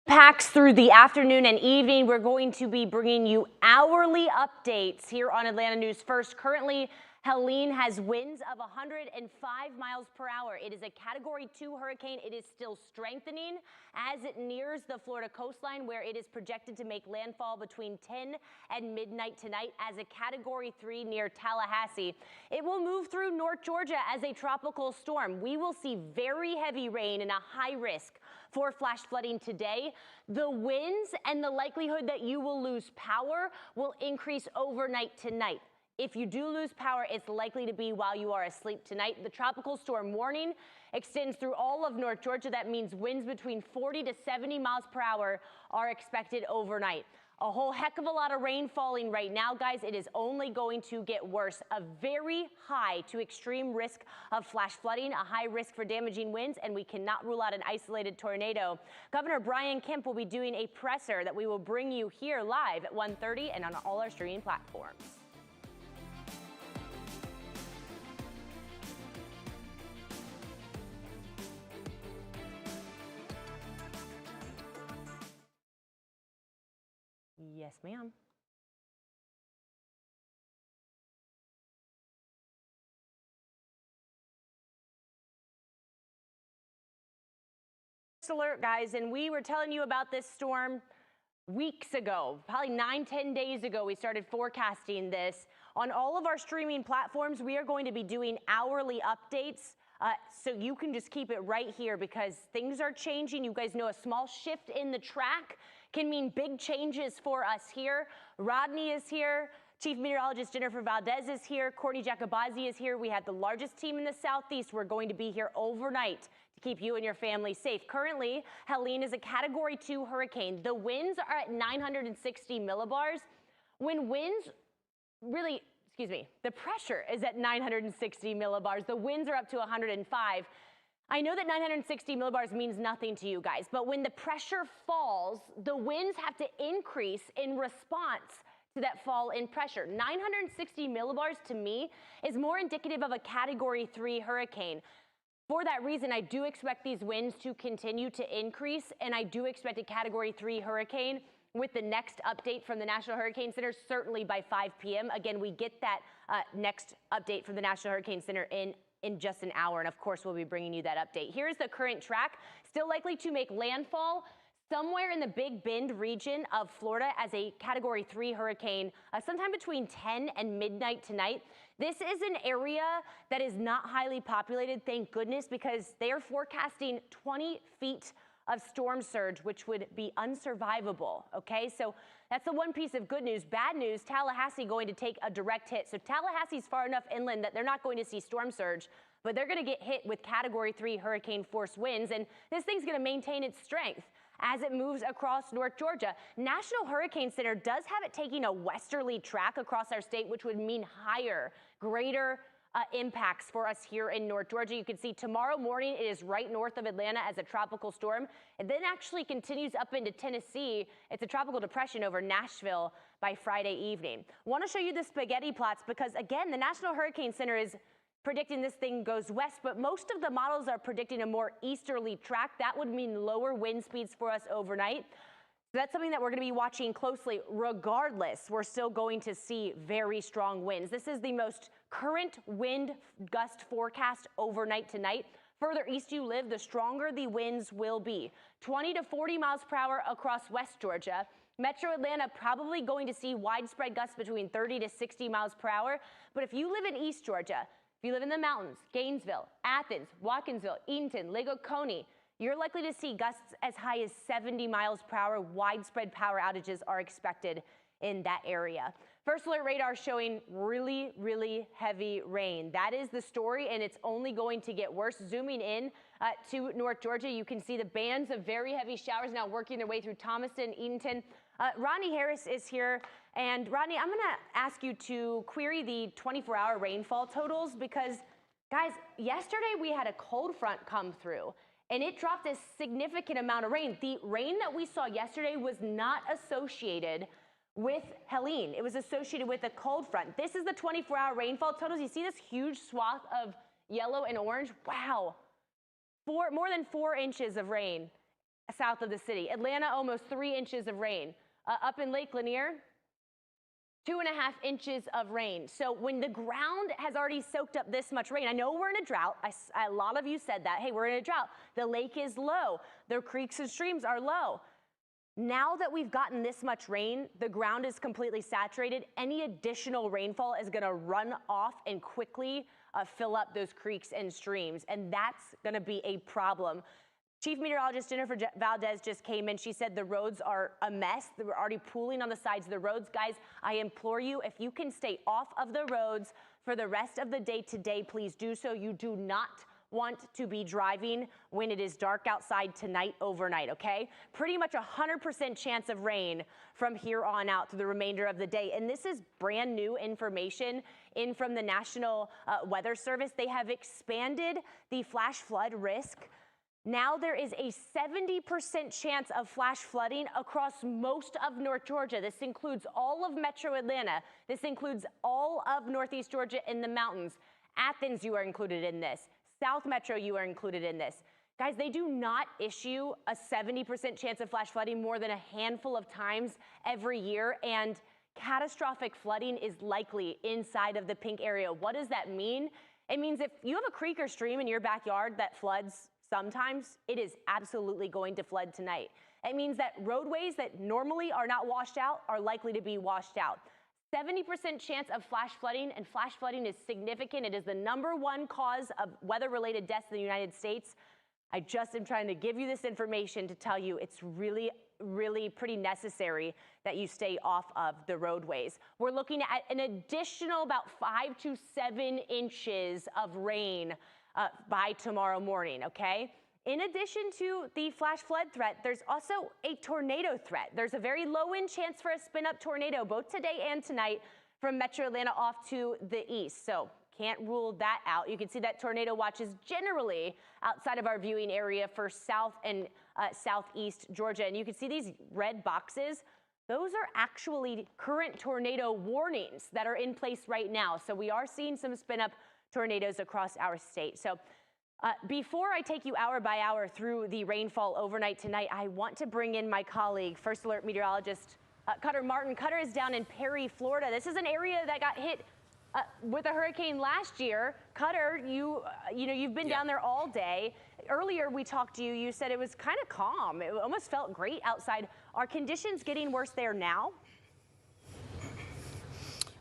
Packs through the afternoon and evening. We're going to be bringing you hourly updates here on Atlanta News First. Currently, Helene has winds of 105 miles per hour. It is a Category 2 hurricane. It is still strengthening as it nears the Florida coastline, where it is projected to make landfall between 10 and midnight tonight as a Category 3 near Tallahassee. It will move through North Georgia as a tropical storm. We will see very heavy rain and a high risk for flash flooding today. The winds and the likelihood that you will lose power will increase overnight tonight. If you do lose power, it's likely to be while you are asleep tonight. The tropical storm warning extends through all of North Georgia. That means winds between 40 to 70 miles per hour are expected overnight. A whole heck of a lot of rain falling right now, guys. It is only going to get worse. A very high to extreme risk of flash flooding, a high risk for damaging winds, and we cannot rule out an isolated tornado. Governor Kemp will be doing a presser that we will bring you here live at 1:30 and on all our streaming platforms. Yes, ma'am. Alert, guys, and we were telling you about this storm weeks ago, probably 9-10 days ago. We started forecasting this. On all of our streaming platforms, we are going to be doing hourly updates. So you can just keep it right here because things are changing. You guys know a small shift in the track can mean big changes for us here. Rodney is here. Chief Meteorologist Jennifer Valdez is here. Courtney Jacobazzi is here. We have the largest team in the Southeast. We're going to be here overnight to keep you and your family safe. Currently, Helene is a Category 2 hurricane. The winds are at 960 millibars. When winds really, the pressure is at 960 millibars. The winds are up to 105. I know that 960 millibars means nothing to you guys, but when the pressure falls, the winds have to increase in response to that fall in pressure. 960 millibars to me is more indicative of a Category 3 hurricane. For that reason, I do expect these winds to continue to increase, and I do expect a Category 3 hurricane with the next update from the National Hurricane Center, certainly by 5 p.m. Again, we get that next update from the National Hurricane Center in just an hour, and of course we'll be bringing you that update. Here's the current track. Still likely to make landfall somewhere in the Big Bend region of Florida as a Category 3 hurricane sometime between 10 and midnight tonight. This is an area that is not highly populated, thank goodness, because they are forecasting 20 feet of storm surge, which would be unsurvivable, okay? So that's the one piece of good news. Bad news, Tallahassee going to take a direct hit. So Tallahassee's far enough inland that they're not going to see storm surge, but they're gonna get hit with Category 3 hurricane force winds, and this thing's gonna maintain its strength as it moves across North Georgia. National Hurricane Center does have it taking a westerly track across our state, which would mean higher, greater impacts for us here in North Georgia. You can see tomorrow morning it is right north of Atlanta as a tropical storm. It then actually continues up into Tennessee. It's a tropical depression over Nashville by Friday evening. Want to show you the spaghetti plots because, again, the National Hurricane Center is predicting this thing goes west, but most of the models are predicting a more easterly track. That would mean lower wind speeds for us overnight. So that's something that we're going to be watching closely. Regardless, we're still going to see very strong winds. This is the most current wind gust forecast overnight tonight. Further east you live, the stronger the winds will be. 20 to 40 miles per hour across West Georgia. Metro Atlanta probably going to see widespread gusts between 30 to 60 miles per hour. But if you live in East Georgia, if you live in the mountains, Gainesville, Athens, Watkinsville, Eatonton, Lake Oconee, you're likely to see gusts as high as 70 miles per hour. Widespread power outages are expected in that area. First alert radar showing really, really heavy rain. That is the story, and it's only going to get worse. Zooming in to North Georgia, you can see the bands of very heavy showers now working their way through Thomaston, Eatonton. Rodney Harris is here. And Rodney, I'm going to ask you to query the 24-hour rainfall totals because, guys, yesterday we had a cold front come through. And it dropped a significant amount of rain. The rain that we saw yesterday was not associated with Helene. It was associated with a cold front. This is the 24-hour rainfall totals. You see this huge swath of yellow and orange? Wow. More than 4 inches of rain south of the city. Atlanta, almost 3 inches of rain. Up in Lake Lanier, 2.5 inches of rain. So when the ground has already soaked up this much rain, I know we're in a drought. A lot of you said that. Hey, we're in a drought. The lake is low. The creeks and streams are low. Now that we've gotten this much rain, the ground is completely saturated. Any additional rainfall is going to run off and quickly fill up those creeks and streams, and that's going to be a problem. Chief Meteorologist Jennifer Valdez just came in. She said the roads are a mess. They were already pooling on the sides of the roads. Guys, I implore you, if you can stay off of the roads for the rest of the day today, please do so. You do not want to be driving when it is dark outside tonight overnight, okay? Pretty much 100% chance of rain from here on out through the remainder of the day. And this is brand new information in from the National Weather Service. They have expanded the flash flood risk. Now there is a 70% chance of flash flooding across most of North Georgia. This includes all of Metro Atlanta. This includes all of Northeast Georgia in the mountains. Athens, you are included in this. South Metro, you are included in this. Guys, they do not issue a 70% chance of flash flooding more than a handful of times every year, and catastrophic flooding is likely inside of the pink area. What does that mean? It means if you have a creek or stream in your backyard that floods sometimes, it is absolutely going to flood tonight. It means that roadways that normally are not washed out are likely to be washed out. 70% chance of flash flooding, and flash flooding is significant. It is the #1 cause of weather-related deaths in the United States. I just am trying to give you this information to tell you it's really pretty necessary that you stay off of the roadways. We're looking at an additional about 5 to 7 inches of rain by tomorrow morning, okay? In addition to the flash flood threat, there's also a tornado threat. There's a very low-end chance for a spin-up tornado both today and tonight from Metro Atlanta off to the east. So can't rule that out. You can see that tornado watch is generally outside of our viewing area for south and southeast Georgia. And you can see these red boxes. Those are actually current tornado warnings that are in place right now. So we are seeing some spin-up tornadoes across our state. So before I take you hour by hour through the rainfall overnight tonight, I want to bring in my colleague, First Alert meteorologist Cutter Martin. Cutter is down in Perry, Florida. This is an area that got hit with a hurricane last year. Cutter, you've been down there all day. Earlier we talked to you. You said it was kind of calm. It almost felt great outside. Are conditions getting worse there now?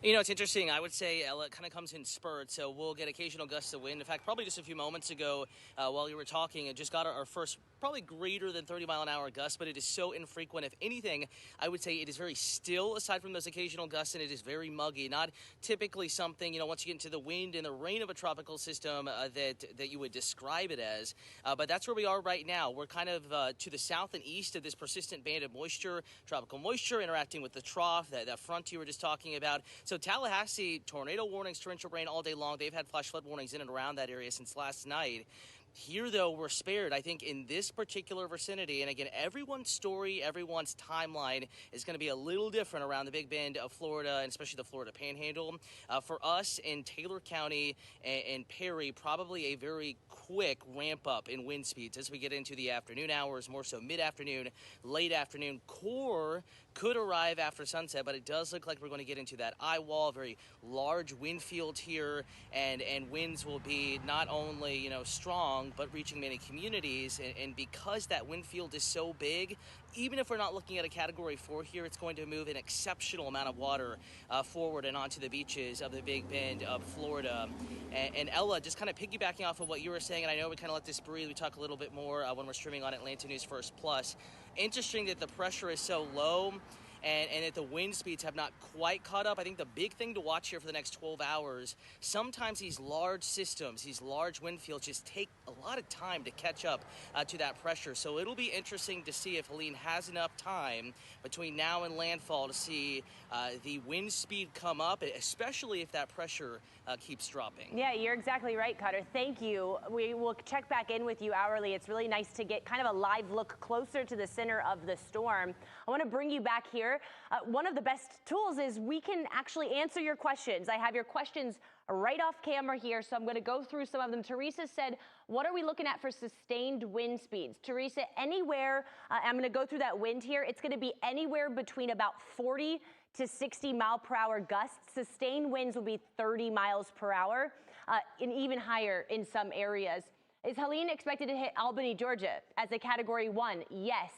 You know, it's interesting. I would say it kind of comes in spurts, so we'll get occasional gusts of wind. In fact, probably just a few moments ago while you were talking, it just got our first probably greater than 30-mile-an-hour gust, but it is so infrequent. If anything, I would say it is very still aside from those occasional gusts, and it is very muggy. Not typically something, once you get into the wind and the rain of a tropical system that you would describe it as. But that's where we are right now. We're kind of to the south and east of this persistent band of moisture, tropical moisture interacting with the trough, that front you were just talking about. So Tallahassee, tornado warnings, torrential rain all day long. They've had flash flood warnings in and around that area since last night. Here, though, we're spared, I think, in this particular vicinity. And again, everyone's story, everyone's timeline is going to be a little different around the Big Bend of Florida, and especially the Florida Panhandle. For us in Taylor County and Perry, probably a very quick ramp up in wind speeds as we get into the afternoon hours, more so mid-afternoon, late afternoon. Core could arrive after sunset, but it does look like we're going to get into that eye wall, very large wind field here, and winds will be not only, strong, but reaching many communities. And because that wind field is so big, even if we're not looking at a Category 4 here, it's going to move an exceptional amount of water forward and onto the beaches of the Big Bend of Florida. And Ella, just kind of piggybacking off of what you were saying, and I know we kind of let this breathe, we talk a little bit more when we're streaming on Atlanta News First Plus. Interesting that the pressure is so low and that the wind speeds have not quite caught up. I think the big thing to watch here for the next 12 hours, sometimes these large systems, these large wind fields just take a lot of time to catch up to that pressure. So it'll be interesting to see if Helene has enough time between now and landfall to see the wind speed come up, especially if that pressure keeps dropping. Yeah, you're exactly right, Cutter. Thank you. We will check back in with you hourly. It's really nice to get kind of a live look closer to the center of the storm. I want to bring you back here here. One of the best tools is we can actually answer your questions. I have your questions right off camera here, so I'm going to go through some of them. Teresa said, what are we looking at for sustained wind speeds? Teresa, anywhere, I'm going to go through that wind here. It's going to be anywhere between about 40 to 60 mile per hour gusts. Sustained winds will be 30 miles per hour and even higher in some areas. Is Helene expected to hit Albany, Georgia as a Category 1? Yes,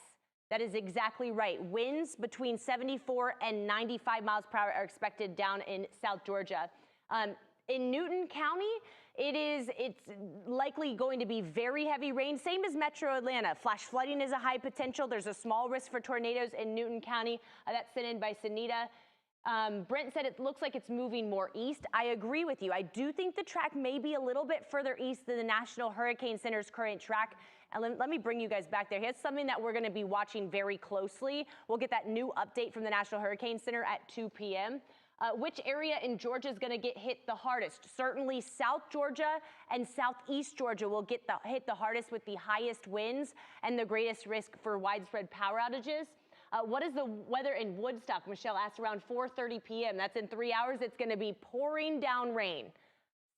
that is exactly right. Winds between 74 and 95 miles per hour are expected down in South Georgia. In Newton County, it's likely going to be very heavy rain, same as Metro Atlanta. Flash flooding is a high potential. There's a small risk for tornadoes in Newton County. That's sent in by Sunita. Brent said it looks like it's moving more east. I agree with you. I do think the track may be a little bit further east than the National Hurricane Center's current track. And let me bring you guys back there. Here's something that we're going to be watching very closely. We'll get that new update from the National Hurricane Center at 2 p.m. Which area in Georgia is going to get hit the hardest? Certainly South Georgia and Southeast Georgia will get hit the hardest with the highest winds and the greatest risk for widespread power outages. What is the weather in Woodstock? Michelle asked around 4:30 p.m. That's in 3 hours. It's going to be pouring down rain.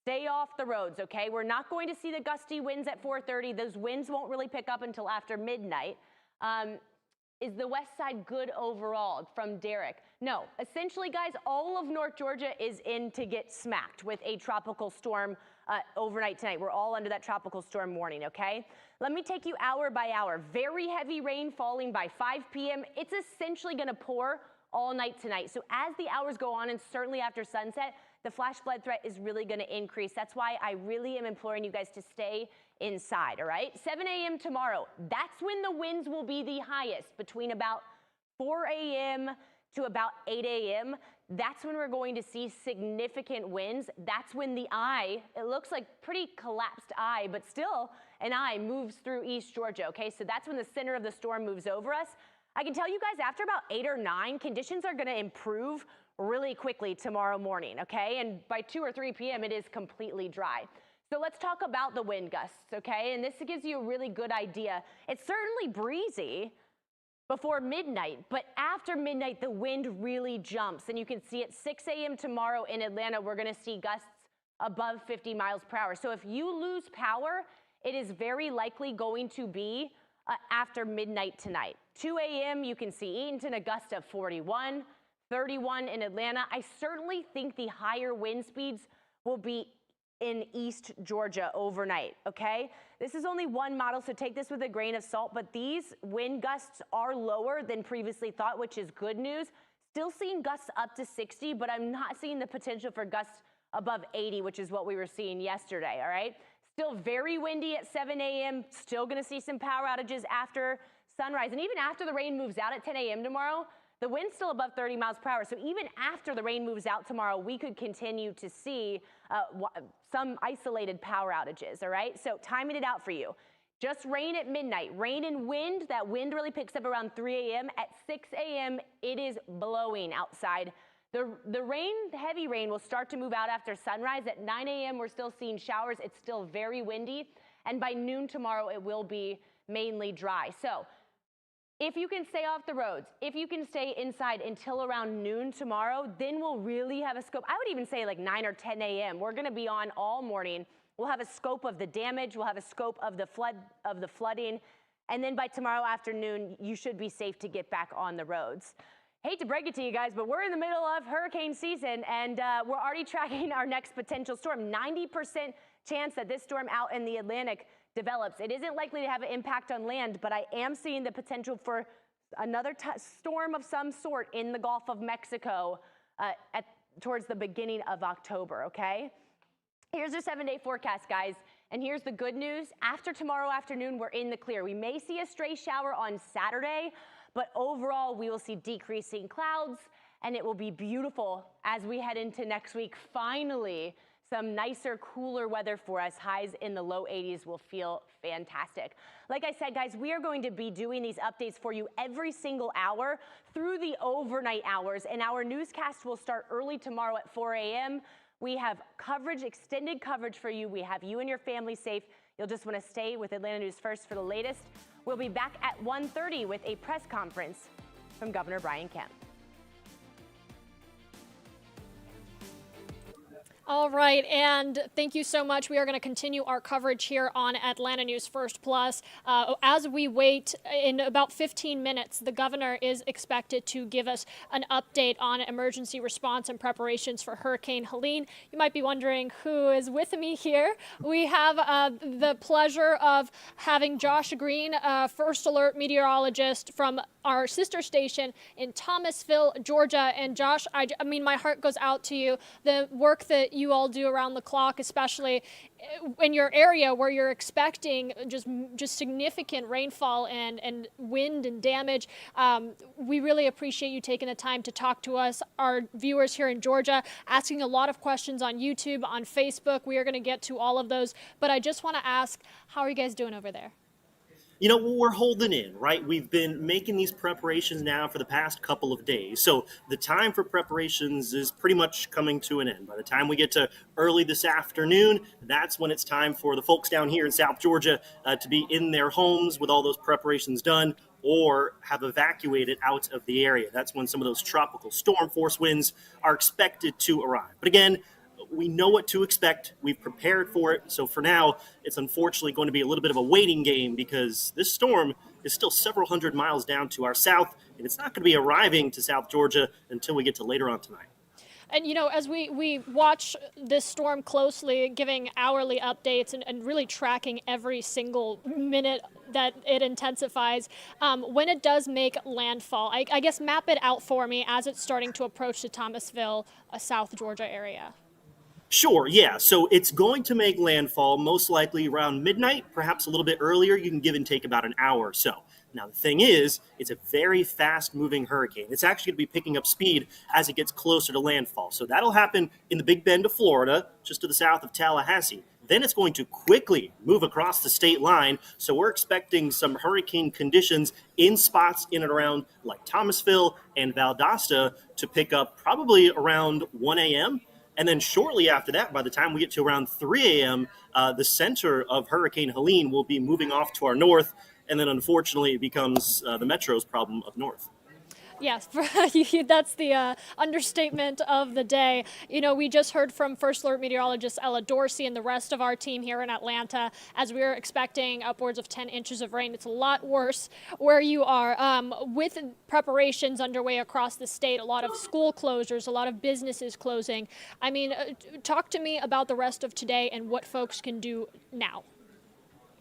Stay off the roads, okay? We're not going to see the gusty winds at 4:30. Those winds won't really pick up until after midnight. Is the west side good overall? From Derek. No, essentially, guys, all of North Georgia is in to get smacked with a tropical storm overnight tonight. We're all under that tropical storm warning, okay? Let me take you hour by hour. Very heavy rain falling by 5 p.m. It's essentially going to pour all night tonight. So as the hours go on, and certainly after sunset, the flash flood threat is really going to increase. That's why I really am imploring you guys to stay inside, all right? 7 a.m. tomorrow, that's when the winds will be the highest, between about 4 a.m. to about 8 a.m. That's when we're going to see significant winds. That's when the eye, it looks like pretty collapsed eye, but still an eye moves through East Georgia, okay? So that's when the center of the storm moves over us. I can tell you guys, after about 8 or 9, conditions are going to improve really quickly tomorrow morning, okay? And by 2 or 3 p.m., it is completely dry. So let's talk about the wind gusts, okay? And this gives you a really good idea. It's certainly breezy before midnight, but after midnight, the wind really jumps. And you can see at 6 a.m. tomorrow in Atlanta, we're going to see gusts above 50 miles per hour. So if you lose power, it is very likely going to be after midnight tonight. 2 a.m., you can see Eatonton, a gust of 41, 31 in Atlanta. I certainly think the higher wind speeds will be in East Georgia overnight, okay? This is only one model, so take this with a grain of salt, but these wind gusts are lower than previously thought, which is good news. Still seeing gusts up to 60, but I'm not seeing the potential for gusts above 80, which is what we were seeing yesterday, all right? Still very windy at 7 a.m., still gonna see some power outages after sunrise, and even after the rain moves out at 10 a.m. tomorrow, the wind's still above 30 miles per hour. So even after the rain moves out tomorrow, we could continue to see some isolated power outages, all right? So timing it out for you. Just rain at midnight. Rain and wind, that wind really picks up around 3 a.m. At 6 a.m., it is blowing outside. The rain, the heavy rain, will start to move out after sunrise. At 9 a.m., we're still seeing showers. It's still very windy. And by noon tomorrow, it will be mainly dry. So if you can stay off the roads, if you can stay inside until around noon tomorrow, then we'll really have a scope. I would even say like 9 or 10 a.m. We're going to be on all morning. We'll have a scope of the damage. We'll have a scope of the flooding. And then by tomorrow afternoon, you should be safe to get back on the roads. Hate to break it to you guys, but we're in the middle of hurricane season, and we're already tracking our next potential storm. 90% chance that this storm out in the Atlantic develops. It isn't likely to have an impact on land, but I am seeing the potential for another storm of some sort in the Gulf of Mexico towards the beginning of October, okay? Here's your 7-day forecast, guys. And here's the good news. After tomorrow afternoon, we're in the clear. We may see a stray shower on Saturday, but overall, we will see decreasing clouds, and it will be beautiful as we head into next week. Finally, some nicer, cooler weather for us. Highs in the low 80s will feel fantastic. Like I said, guys, we are going to be doing these updates for you every single hour through the overnight hours, and our newscast will start early tomorrow at 4 a.m. We have coverage, extended coverage for you. We have you and your family safe. You'll just want to stay with Atlanta News First for the latest. We'll be back at 1:30 with a press conference from Governor Brian Kemp. All right, and thank you so much. We are going to continue our coverage here on Atlanta News First Plus. As we wait, in about 15 minutes, the governor is expected to give us an update on emergency response and preparations for Hurricane Helene. You might be wondering who is with me here. We have the pleasure of having Josh Green, First Alert meteorologist from our sister station in Thomasville, Georgia. And Josh, I mean, my heart goes out to you. The work that you all do around the clock, especially in your area where you're expecting just significant rainfall and wind and damage. We really appreciate you taking the time to talk to us, our viewers here in Georgia, asking a lot of questions on YouTube, on Facebook. We are going to get to all of those. But I just want to ask, how are you guys doing over there? You know, we're holding in, right? We've been making these preparations now for the past couple of days. So the time for preparations is pretty much coming to an end. By the time we get to early this afternoon, that's when it's time for the folks down here in South Georgia to be in their homes with all those preparations done or have evacuated out of the area. That's when some of those tropical storm force winds are expected to arrive. But again, we know what to expect. We've prepared for it. So for now, it's unfortunately going to be a little bit of a waiting game because this storm is still several hundred miles down to our south, and it's not going to be arriving to South Georgia until we get to later on tonight. And, you know, as we watch this storm closely, giving hourly updates and really tracking every single minute that it intensifies, when it does make landfall, I guess map it out for me as it's starting to approach the Thomasville, South Georgia area. Sure, yeah. So it's going to make landfall most likely around midnight, perhaps a little bit earlier. You can give and take about an hour or so. Now, the thing is, it's a very fast-moving hurricane. It's actually going to be picking up speed as it gets closer to landfall. So that'll happen in the Big Bend of Florida, just to the south of Tallahassee. Then it's going to quickly move across the state line. So we're expecting some hurricane conditions in spots in and around like Thomasville and Valdosta to pick up probably around 1 a.m., and then shortly after that, by the time we get to around 3 a.m., the center of Hurricane Helene will be moving off to our north. And then, unfortunately, it becomes the Metro's problem up north. Yes, that's the understatement of the day. You know, we just heard from First Alert meteorologist Ella Dorsey and the rest of our team here in Atlanta as we're expecting upwards of 10 inches of rain. It's a lot worse where you are. With preparations underway across the state, a lot of school closures, a lot of businesses closing. I mean, talk to me about the rest of today and what folks can do now.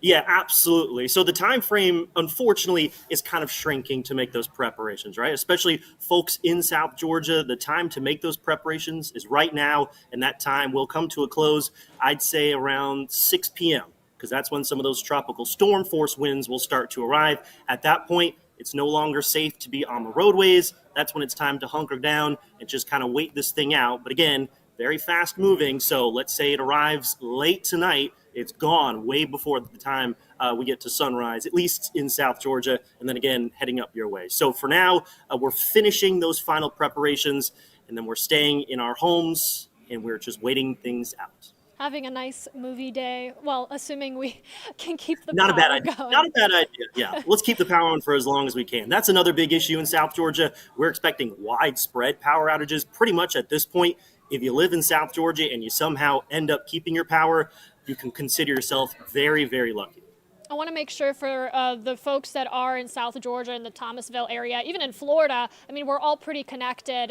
Yeah, absolutely. So the time frame, unfortunately, is kind of shrinking to make those preparations, right? Especially folks in South Georgia, the time to make those preparations is right now, and that time will come to a close, I'd say around 6 p.m., because that's when some of those tropical storm force winds will start to arrive. At that point, it's no longer safe to be on the roadways. That's when it's time to hunker down and just kind of wait this thing out. But again, very fast moving. So let's say it arrives late tonight. It's gone way before the time we get to sunrise, at least in South Georgia, and then again, heading up your way. So for now, we're finishing those final preparations, and then we're staying in our homes, and we're just waiting things out. Having a nice movie day, well, assuming we can keep the Not power a bad idea. going. Not a bad idea, yeah. Let's keep the power on for as long as we can. That's another big issue in South Georgia. We're expecting widespread power outages pretty much at this point. If you live in South Georgia and you somehow end up keeping your power, you can consider yourself very, very lucky. I want to make sure for the folks that are in South Georgia and the Thomasville area, even in Florida, I mean, we're all pretty connected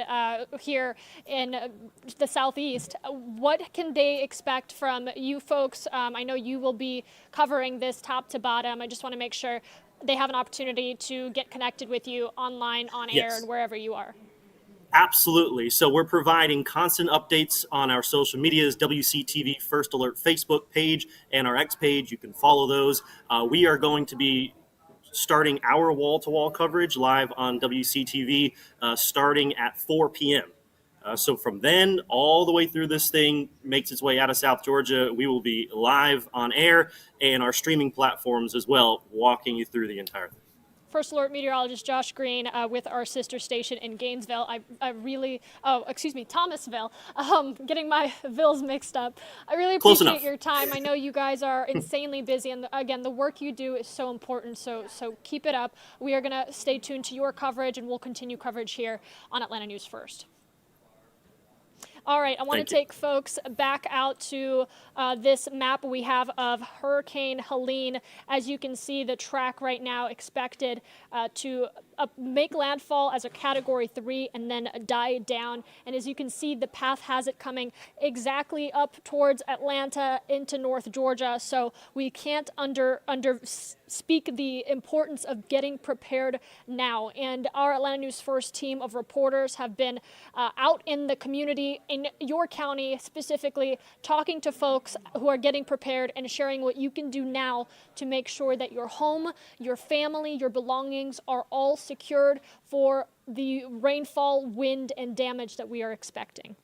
here in the Southeast. What can they expect from you folks? I know you will be covering this top to bottom. I just want to make sure they have an opportunity to get connected with you online, on air, Yes. and wherever you are. Absolutely. So we're providing constant updates on our social medias, WCTV First Alert Facebook page and our X page. You can follow those. We are going to be starting our wall-to-wall coverage live on WCTV starting at 4 p.m. So from then all the way through this thing makes its way out of South Georgia, we will be live on air and our streaming platforms as well, walking you through the entire thing. First Alert meteorologist Josh Green with our sister station in Gainesville. Thomasville. Getting my vills mixed up. I really appreciate your time. I know you guys are insanely busy, and again, the work you do is so important, so keep it up. We are going to stay tuned to your coverage, and we'll continue coverage here on Atlanta News First. All right, I want to take folks back out to this map we have of Hurricane Helene. As you can see, the track right now expected to make landfall as a Category 3 and then die down. And as you can see, the path has it coming exactly up towards Atlanta into North Georgia. So we can't speak the importance of getting prepared now. And our Atlanta News First team of reporters have been out in the community in your county, specifically talking to folks who are getting prepared and sharing what you can do now to make sure that your home, your family, your belongings are all secured for the rainfall, wind, and damage that we are expecting.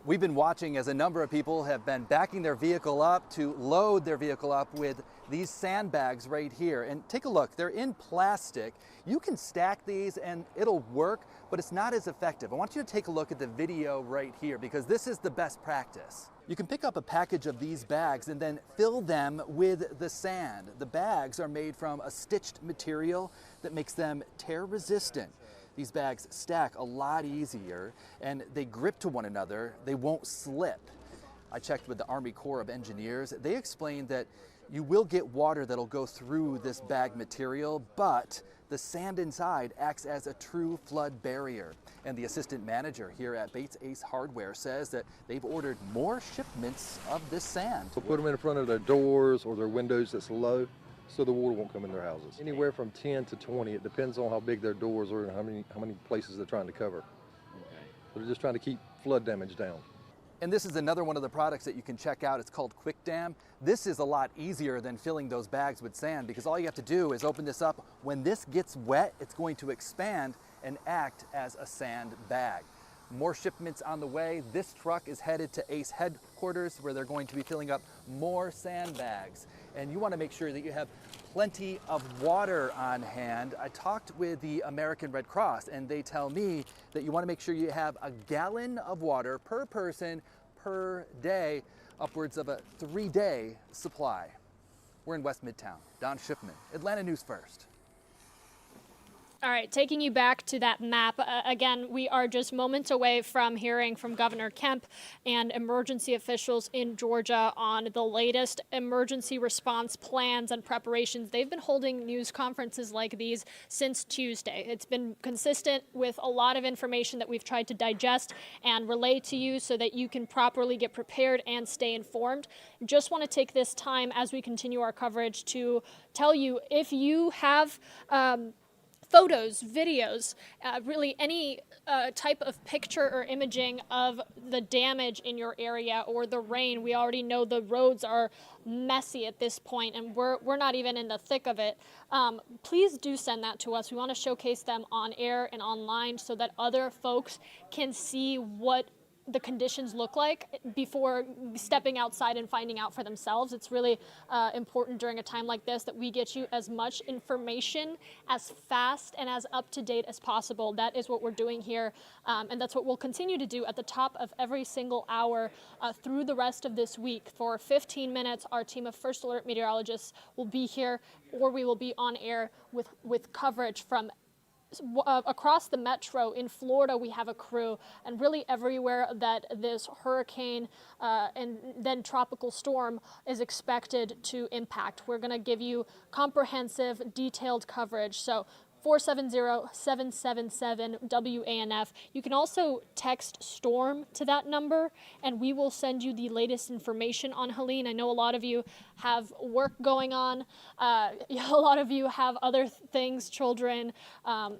We've been watching as a number of people have been backing their vehicle up to load their vehicle up with these sandbags right here. And take a look, they're in plastic. You can stack these and it'll work, but it's not as effective. I want you to take a look at the video right here because this is the best practice. You can pick up a package of these bags and then fill them with the sand. The bags are made from a stitched material that makes them tear resistant. These bags stack a lot easier and they grip to one another. They won't slip. I checked with the Army Corps of Engineers. They explained that you will get water that'll go through this bag material, but the sand inside acts as a true flood barrier. And the assistant manager here at Bates Ace Hardware says that they've ordered more shipments of this sand. We'll put them in front of their doors or their windows that's low, so the water won't come in their houses. Anywhere from 10 to 20, it depends on how big their doors are and how many places they're trying to cover. Okay. So they're just trying to keep flood damage down. And this is another one of the products that you can check out. It's called Quick Dam. This is a lot easier than filling those bags with sand because all you have to do is open this up. When this gets wet, it's going to expand and act as a sand bag. More shipments on the way. This truck is headed to Ace headquarters where they're going to be filling up more sandbags. And you want to make sure that you have plenty of water on hand. I talked with the American Red Cross and they tell me that you want to make sure you have a gallon of water per person per day, upwards of a 3-day supply. We're in West Midtown. Don Schiffman, Atlanta News First. All right, taking you back to that map, again, we are just moments away from hearing from Governor Kemp and emergency officials in Georgia on the latest emergency response plans and preparations. They've been holding news conferences like these since Tuesday. It's been consistent with a lot of information that we've tried to digest and relay to you so that you can properly get prepared and stay informed. Just want to take this time as we continue our coverage to tell you if you have photos, videos, really any type of picture or imaging of the damage in your area or the rain. We already know the roads are messy at this point and we're not even in the thick of it. Please do send that to us. We want to showcase them on air and online so that other folks can see what the conditions look like before stepping outside and finding out for themselves. It's really important during a time like this that we get you as much information as fast and as up to date as possible. That is what we're doing here, and that's what we'll continue to do at the top of every single hour through the rest of this week. For 15 minutes, our team of First Alert meteorologists will be here, or we will be on air with coverage from across the metro. In Florida, we have a crew, and really everywhere that this hurricane and then tropical storm is expected to impact. We're going to give you comprehensive, detailed coverage. So 470-777-WANF. You can also text STORM to that number, and we will send you the latest information on Helene. I know a lot of you have work going on. A lot of you have other things, children,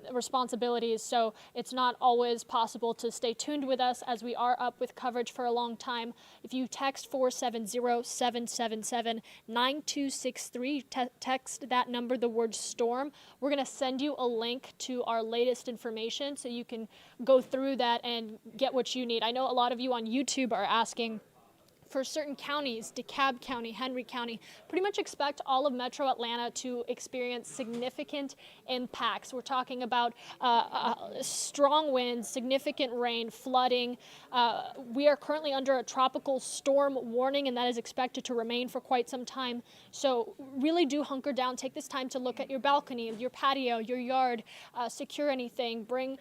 responsibilities, so it's not always possible to stay tuned with us as we are up with coverage for a long time. If you text 470-777-9263, text that number, the word STORM, we're going to send you a link to our latest information so you can go through that and get what you need. I know a lot of you on YouTube are asking for certain counties, DeKalb County, Henry County, pretty much expect all of Metro Atlanta to experience significant impacts. We're talking about strong winds, significant rain, flooding. We are currently under a tropical storm warning, and that is expected to remain for quite some time. So really do hunker down. Take this time to look at your balcony, your patio, your yard, secure anything, bring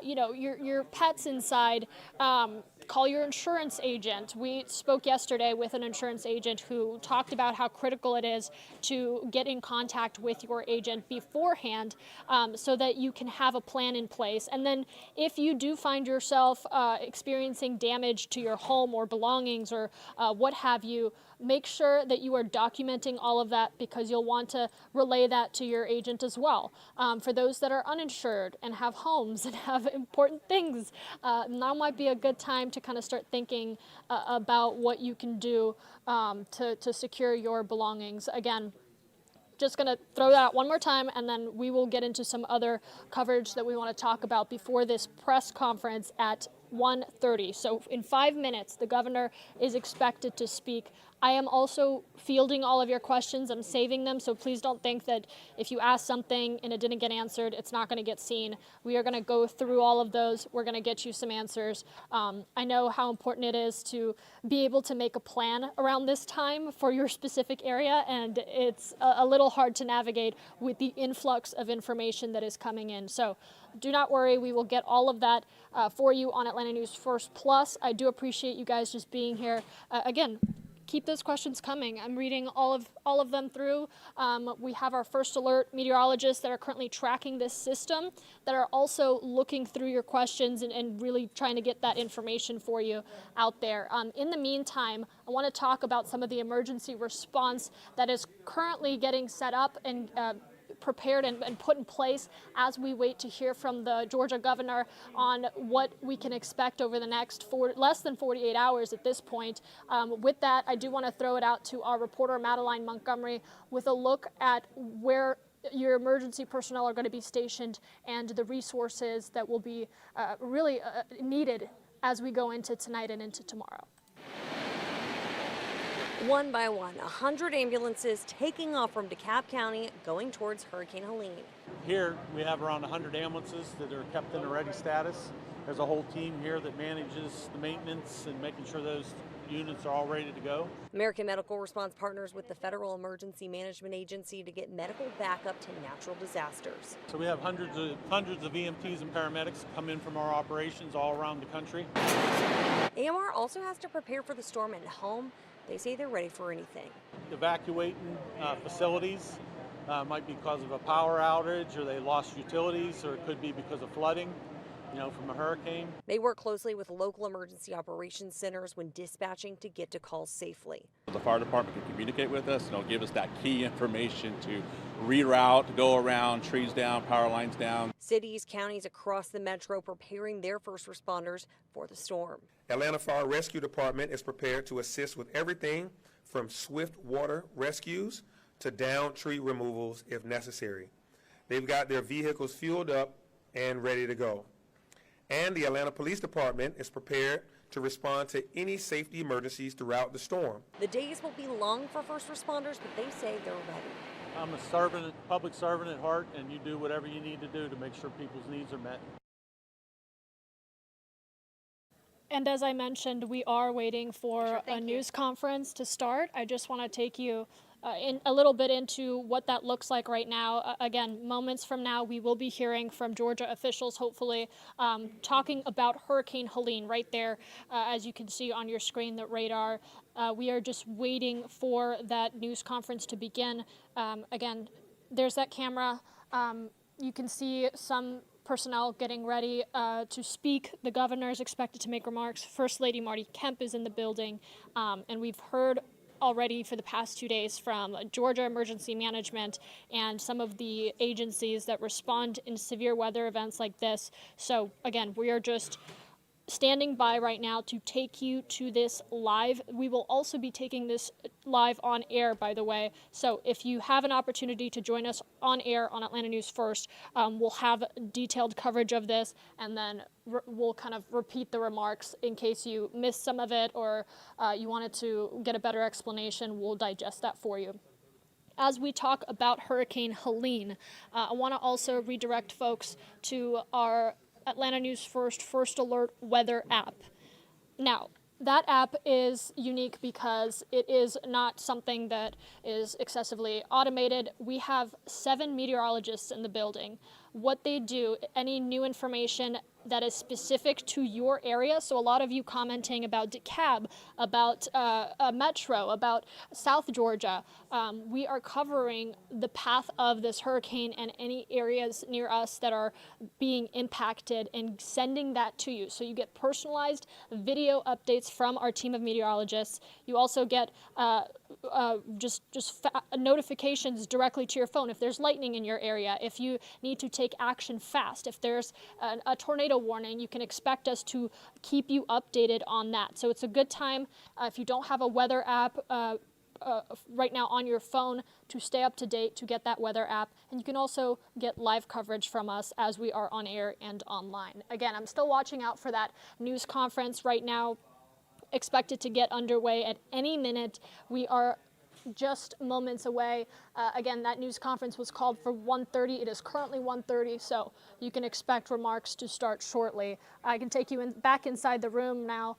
your pets inside. Call your insurance agent. We spoke yesterday with an insurance agent who talked about how critical it is to get in contact with your agent beforehand so that you can have a plan in place. And then if you do find yourself experiencing damage to your home or belongings or what have you, make sure that you are documenting all of that, because you'll want to relay that to your agent as well. For those that are uninsured and have homes and have important things, now might be a good time to kind of start thinking about what you can do to secure your belongings. Again, just going to throw that out one more time, and then we will get into some other coverage that we want to talk about before this press conference at 1:30. So in 5 minutes, the governor is expected to speak. I am also fielding all of your questions. I'm saving them, so please don't think that if you ask something and it didn't get answered, it's not going to get seen. We are going to go through all of those. We're going to get you some answers. I know how important it is to be able to make a plan around this time for your specific area, and it's a little hard to navigate with the influx of information that is coming in. So do not worry, we will get all of that for you on Atlanta News First Plus. I do appreciate you guys just being here. Again, keep those questions coming. I'm reading all of them through. We have our first alert meteorologists that are currently tracking this system, that are also looking through your questions and really trying to get that information for you out there. In the meantime, I want to talk about some of the emergency response that is currently getting set up and prepared and put in place as we wait to hear from the Georgia governor on what we can expect over the next less than 48 hours at this point. With that, I do want to throw it out to our reporter, Madeline Montgomery, with a look at where your emergency personnel are going to be stationed and the resources that will be really needed as we go into tonight and into tomorrow. One by one, 100 ambulances taking off from DeKalb County going towards Hurricane Helene. Here we have around 100 ambulances that are kept in a ready status. There's a whole team here that manages the maintenance and making sure those units are all ready to go. American Medical Response partners with the Federal Emergency Management Agency to get medical backup to natural disasters. So we have hundreds of EMTs and paramedics come in from our operations all around the country. AMR also has to prepare for the storm at home. They say they're ready for anything. Evacuating facilities might be because of a power outage, or they lost utilities, or it could be because of flooding, from a hurricane. They work closely with local emergency operations centers when dispatching to get to calls safely. The fire department can communicate with us and give us that key information to reroute, to go around, trees down, power lines down. Cities, counties across the metro preparing their first responders for the storm. Atlanta Fire Rescue Department is prepared to assist with everything from swift water rescues to down tree removals if necessary. They've got their vehicles fueled up and ready to go. And the Atlanta Police Department is prepared to respond to any safety emergencies throughout the storm. The days will be long for first responders, but they say they're ready. I'm a public servant at heart, and you do whatever you need to do to make sure people's needs are met. And as I mentioned, we are waiting for a news conference to start. I just want to take you in a little bit into what that looks like right now. Again, moments from now, we will be hearing from Georgia officials, hopefully, talking about Hurricane Helene right there, as you can see on your screen, the radar. We are just waiting for that news conference to begin. Again, there's that camera. You can see some personnel getting ready to speak. The governor is expected to make remarks. First Lady Marty Kemp is in the building, and we've heard already for the past 2 days from Georgia Emergency Management and some of the agencies that respond in severe weather events like this. So again, we are just standing by right now to take you to this live. We will also be taking this live on air, by the way. So if you have an opportunity to join us on air on Atlanta News First, we'll have detailed coverage of this, and then we'll kind of repeat the remarks in case you missed some of it or you wanted to get a better explanation. We'll digest that for you. As we talk about Hurricane Helene, I want to also redirect folks to our Atlanta News First Alert weather app. Now, that app is unique because it is not something that is excessively automated. We have 7 meteorologists in the building. What they do, any new information that is specific to your area, so a lot of you commenting about DeKalb, about Metro, about South Georgia, we are covering the path of this hurricane and any areas near us that are being impacted and sending that to you. So you get personalized video updates from our team of meteorologists. You also get notifications directly to your phone if there's lightning in your area, if you need to take action fast, if there's a tornado warning, you can expect us to keep you updated on that. So it's a good time if you don't have a weather app right now on your phone to stay up to date, to get that weather app. And you can also get live coverage from us as we are on air and online. Again, I'm still watching out for that news conference right now, expected to get underway at any minute. We are just moments away. Again, that news conference was called for 1:30. It is currently 1:30, so you can expect remarks to start shortly. I can take you back inside the room now.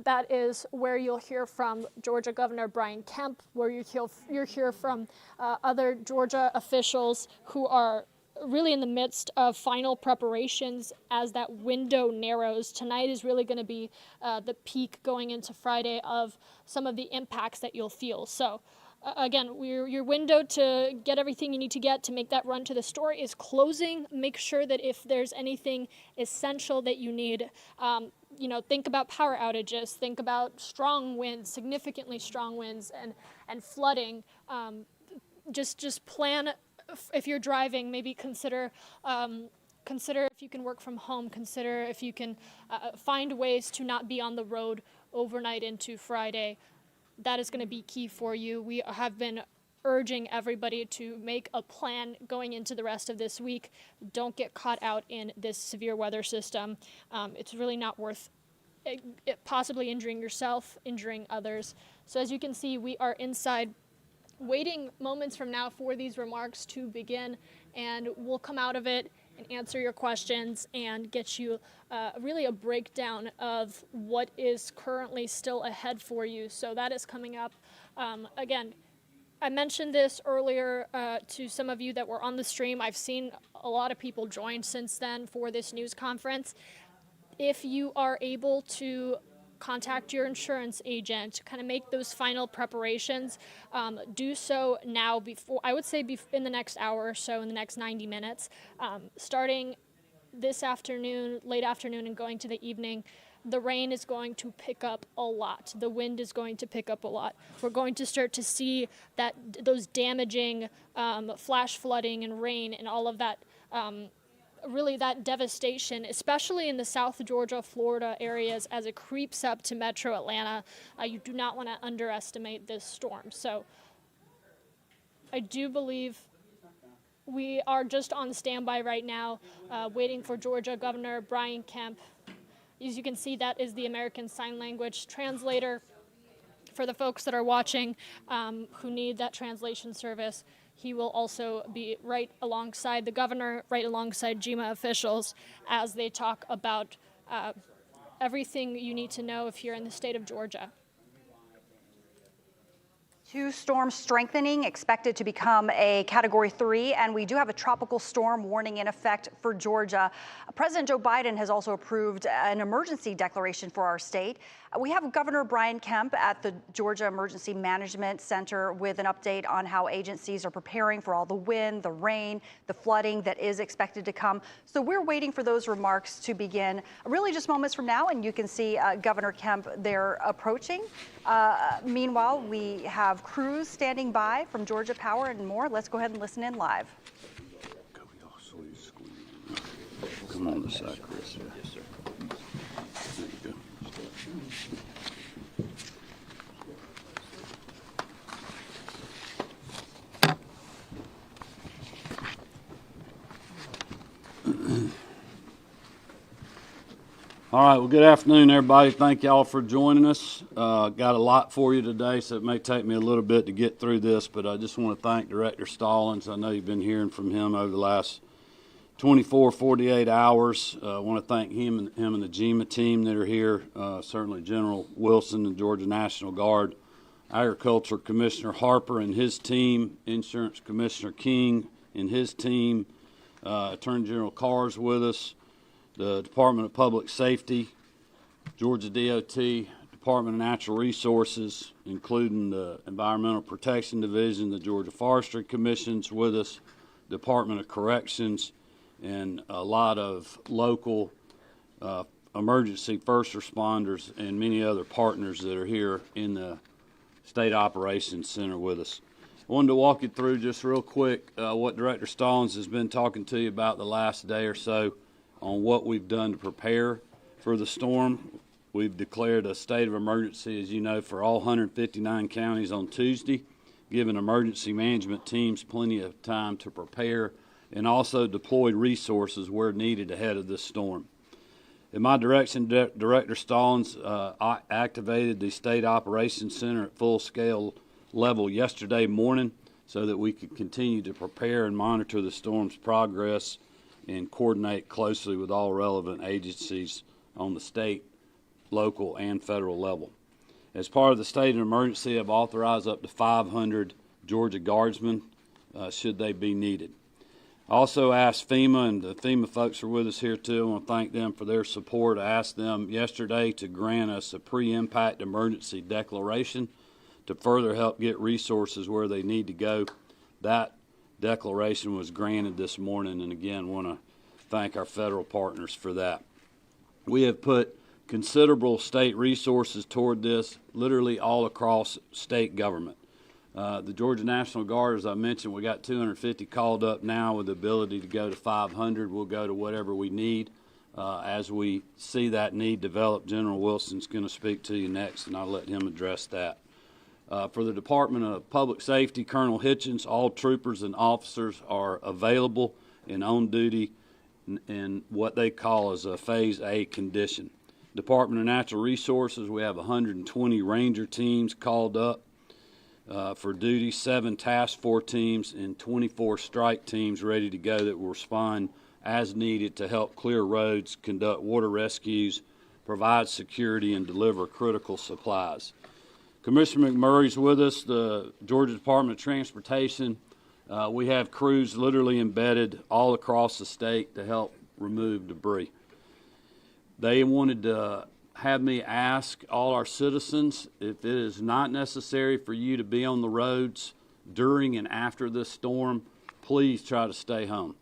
That is where you'll hear from Georgia Governor Brian Kemp, where you'll hear from other Georgia officials who are really in the midst of final preparations as that window narrows. Tonight is really going to be the peak going into Friday of some of the impacts that you'll feel. So again, your window to get everything you need to get to make that run to the store is closing. Make sure that if there's anything essential that you need, think about power outages, think about strong winds, significantly strong winds and flooding. Just plan. If you're driving, maybe consider if you can work from home, consider if you can find ways to not be on the road overnight into Friday. That is going to be key for you. We have been urging everybody to make a plan going into the rest of this week. Don't get caught out in this severe weather system. It's really not worth possibly injuring yourself, injuring others. So as you can see, we are inside waiting moments from now for these remarks to begin, and we'll come out of it and answer your questions and get you really a breakdown of what is currently still ahead for you. So that is coming up. Again, I mentioned this earlier to some of you that were on the stream. I've seen a lot of people join since then for this news conference. If you are able to contact your insurance agent, kind of make those final preparations. Do so now before, I would say in the next hour or so, in the next 90 minutes, starting this afternoon, late afternoon and going to the evening. The rain is going to pick up a lot. The wind is going to pick up a lot. We're going to start to see those damaging flash flooding and rain and all of that, really that devastation, especially in the South Georgia, Florida areas as it creeps up to Metro Atlanta. You do not want to underestimate this storm. So I do believe we are just on standby right now, waiting for Georgia Governor Brian Kemp. As you can see, that is the American Sign Language translator for the folks that are watching who need that translation service. He will also be right alongside the governor, right alongside GEMA officials as they talk about everything you need to know if you're in the state of Georgia. Two storms strengthening, expected to become a Category 3, and we do have a tropical storm warning in effect for Georgia. President Joe Biden has also approved an emergency declaration for our state. We have Governor Brian Kemp at the Georgia Emergency Management Center with an update on how agencies are preparing for all the wind, the rain, the flooding that is expected to come. So we're waiting for those remarks to begin really just moments from now, and you can see Governor Kemp there approaching. Meanwhile, we have crews standing by from Georgia Power and more. Let's go ahead and listen in live. Come on this side, Chris. Yes, sir. All right, well, good afternoon, everybody. Thank y'all for joining us. Got a lot for you today, so it may take me a little bit to get through this, but I just want to thank Director Stallings. I know you've been hearing from him over the last 24, 48 hours. I want to thank him and the GEMA team that are here, certainly General Wilson and Georgia National Guard, Agriculture Commissioner Harper and his team, Insurance Commissioner King and his team, Attorney General Carr's with us, the Department of Public Safety, Georgia DOT, Department of Natural Resources, including the Environmental Protection Division, the Georgia Forestry Commission's with us, Department of Corrections, and a lot of local emergency first responders and many other partners that are here in the State Operations Center with us. I wanted to walk you through just real quick what Director Stallings has been talking to you about the last day or so on what we've done to prepare for the storm. We've declared a state of emergency, as you know, for all 159 counties on Tuesday, giving emergency management teams plenty of time to prepare and also deployed resources where needed ahead of this storm. In my direction, Director Stallings activated the State Operations Center at full-scale level yesterday morning so that we could continue to prepare and monitor the storm's progress and coordinate closely with all relevant agencies on the state, local, and federal level. As part of the state of emergency, I've authorized up to 500 Georgia Guardsmen should they be needed. I also asked FEMA, and the FEMA folks are with us here too. I want to thank them for their support. I asked them yesterday to grant us a pre-impact emergency declaration to further help get resources where they need to go. That declaration was granted this morning, and again, want to thank our federal partners for that. We have put considerable state resources toward this, literally all across state government. The Georgia National Guard, as I mentioned, we got 250 called up now with the ability to go to 500. We'll go to whatever we need. As we see that need develop, General Wilson's going to speak to you next, and I'll let him address that. For the Department of Public Safety, Colonel Hitchens, all troopers and officers are available and on duty in what they call as a Phase A condition. Department of Natural Resources, we have 120 ranger teams called up for duty, 7 task force teams, and 24 strike teams ready to go that will respond as needed to help clear roads, conduct water rescues, provide security, and deliver critical supplies. Commissioner McMurray's with us, the Georgia Department of Transportation. We have crews literally embedded all across the state to help remove debris. They wanted to have me ask all our citizens if it is not necessary for you to be on the roads during and after this storm, please try to stay home.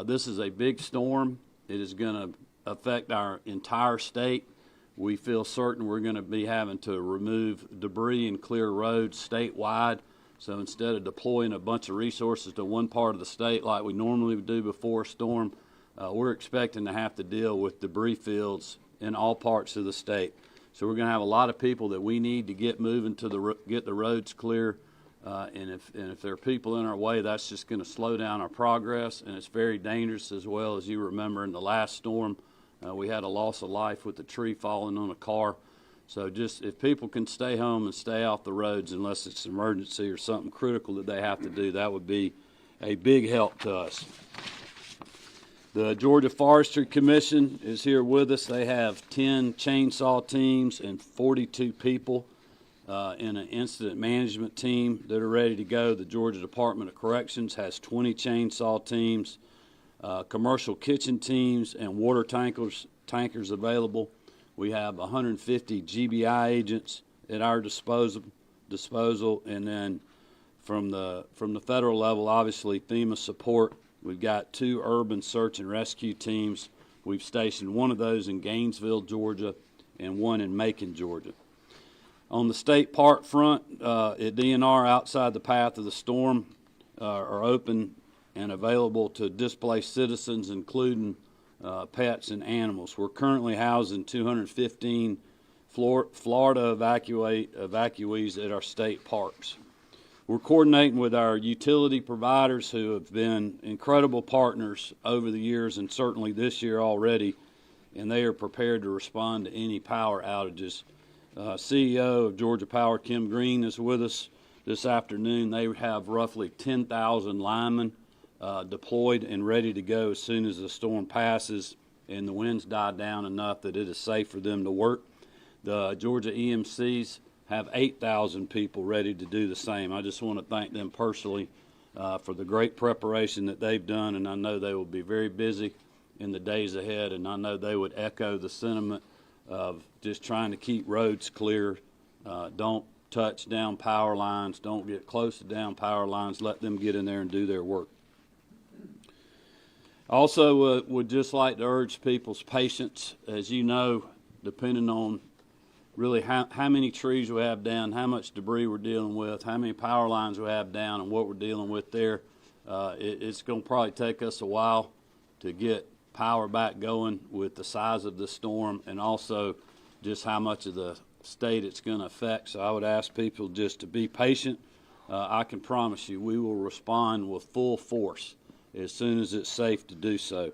This is a big storm. It is going to affect our entire state. We feel certain we're going to be having to remove debris and clear roads statewide. So instead of deploying a bunch of resources to one part of the state like we normally would do before a storm, we're expecting to have to deal with debris fields in all parts of the state. So we're going to have a lot of people that we need to get moving to get the roads clear. And if there are people in our way, that's just going to slow down our progress, and it's very dangerous as well. As you remember in the last storm, we had a loss of life with a tree falling on a car. So just if people can stay home and stay off the roads unless it's an emergency or something critical that they have to do, that would be a big help to us. The Georgia Forestry Commission is here with us. They have 10 chainsaw teams and 42 people in an incident management team that are ready to go. The Georgia Department of Corrections has 20 chainsaw teams, commercial kitchen teams, and water tankers available. We have 150 GBI agents at our disposal, and then from the federal level, obviously FEMA support. We've got 2 urban search and rescue teams. We've stationed one of those in Gainesville, Georgia, and one in Macon, Georgia. On the state park front, at DNR outside the path of the storm are open and available to displaced citizens, including pets and animals. We're currently housing 215 Florida evacuees at our state parks. We're coordinating with our utility providers who have been incredible partners over the years and certainly this year already and they are prepared to respond to any power outages. CEO of Georgia Power, Kemp is with us this afternoon. They have roughly 10,000 linemen deployed and ready to go as soon as the storm passes and the winds die down enough that it is safe for them to work. The Georgia EMCs have 8,000 people ready to do the same. I just want to thank them personally for the great preparation that they've done, and I know they will be very busy in the days ahead, and I know they would echo the sentiment of just trying to keep roads clear. Don't touch down power lines. Don't get close to down power lines. Let them get in there and do their work. Also, would just like to urge people's patience. As you know, depending on really how many trees we have down, how much debris we're dealing with, how many power lines we have down, and what we're dealing with there, it's going to probably take us a while to get power back going with the size of the storm and also just how much of the state it's going to affect. So I would ask people just to be patient. I can promise you we will respond with full force as soon as it's safe to do so.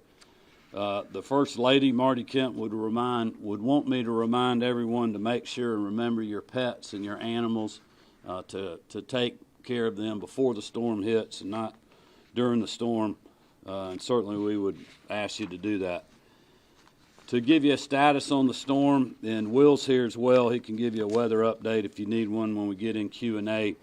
The First Lady, Marty Kemp, would want me to remind everyone to make sure and remember your pets and your animals, to take care of them before the storm hits and not during the storm. And certainly we would ask you to do that. To give you a status on the storm, and Will's here as well. He can give you a weather update if you need one when we get in Q&A.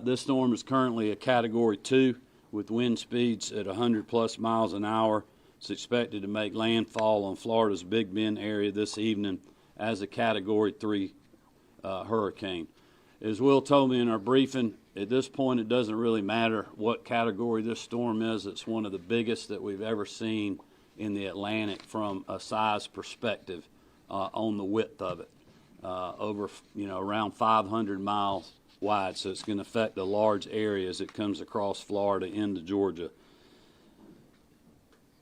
This storm is currently a Category 2 with wind speeds at 100+ miles an hour. It's expected to make landfall on Florida's Big Bend area this evening as a Category 3 hurricane. As Will told me in our briefing, at this point it doesn't really matter what category this storm is. It's one of the biggest that we've ever seen in the Atlantic from a size perspective on the width of it, over around 500 miles wide. So it's going to affect a large area as it comes across Florida into Georgia.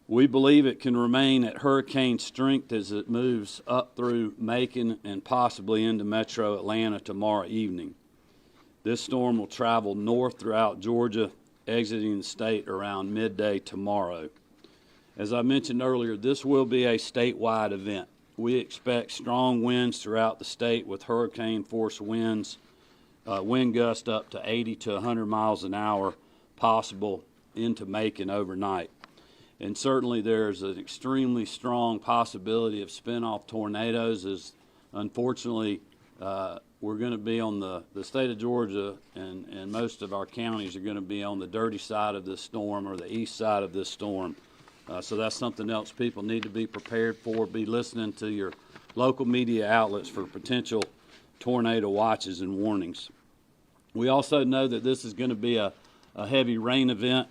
We believe it can remain at hurricane strength as it moves up through Macon and possibly into metro Atlanta tomorrow evening. This storm will travel north throughout Georgia, exiting the state around midday tomorrow. As I mentioned earlier, this will be a statewide event. We expect strong winds throughout the state with hurricane-force winds, wind gusts up to 80 to 100 miles an hour possible into Macon overnight. And certainly there's an extremely strong possibility of spin-off tornadoes, as unfortunately we're going to be on the state of Georgia and most of our counties are going to be on the dirty side of this storm or the east side of this storm. So that's something else people need to be prepared for. Be listening to your local media outlets for potential tornado watches and warnings. We also know that this is going to be a heavy rain event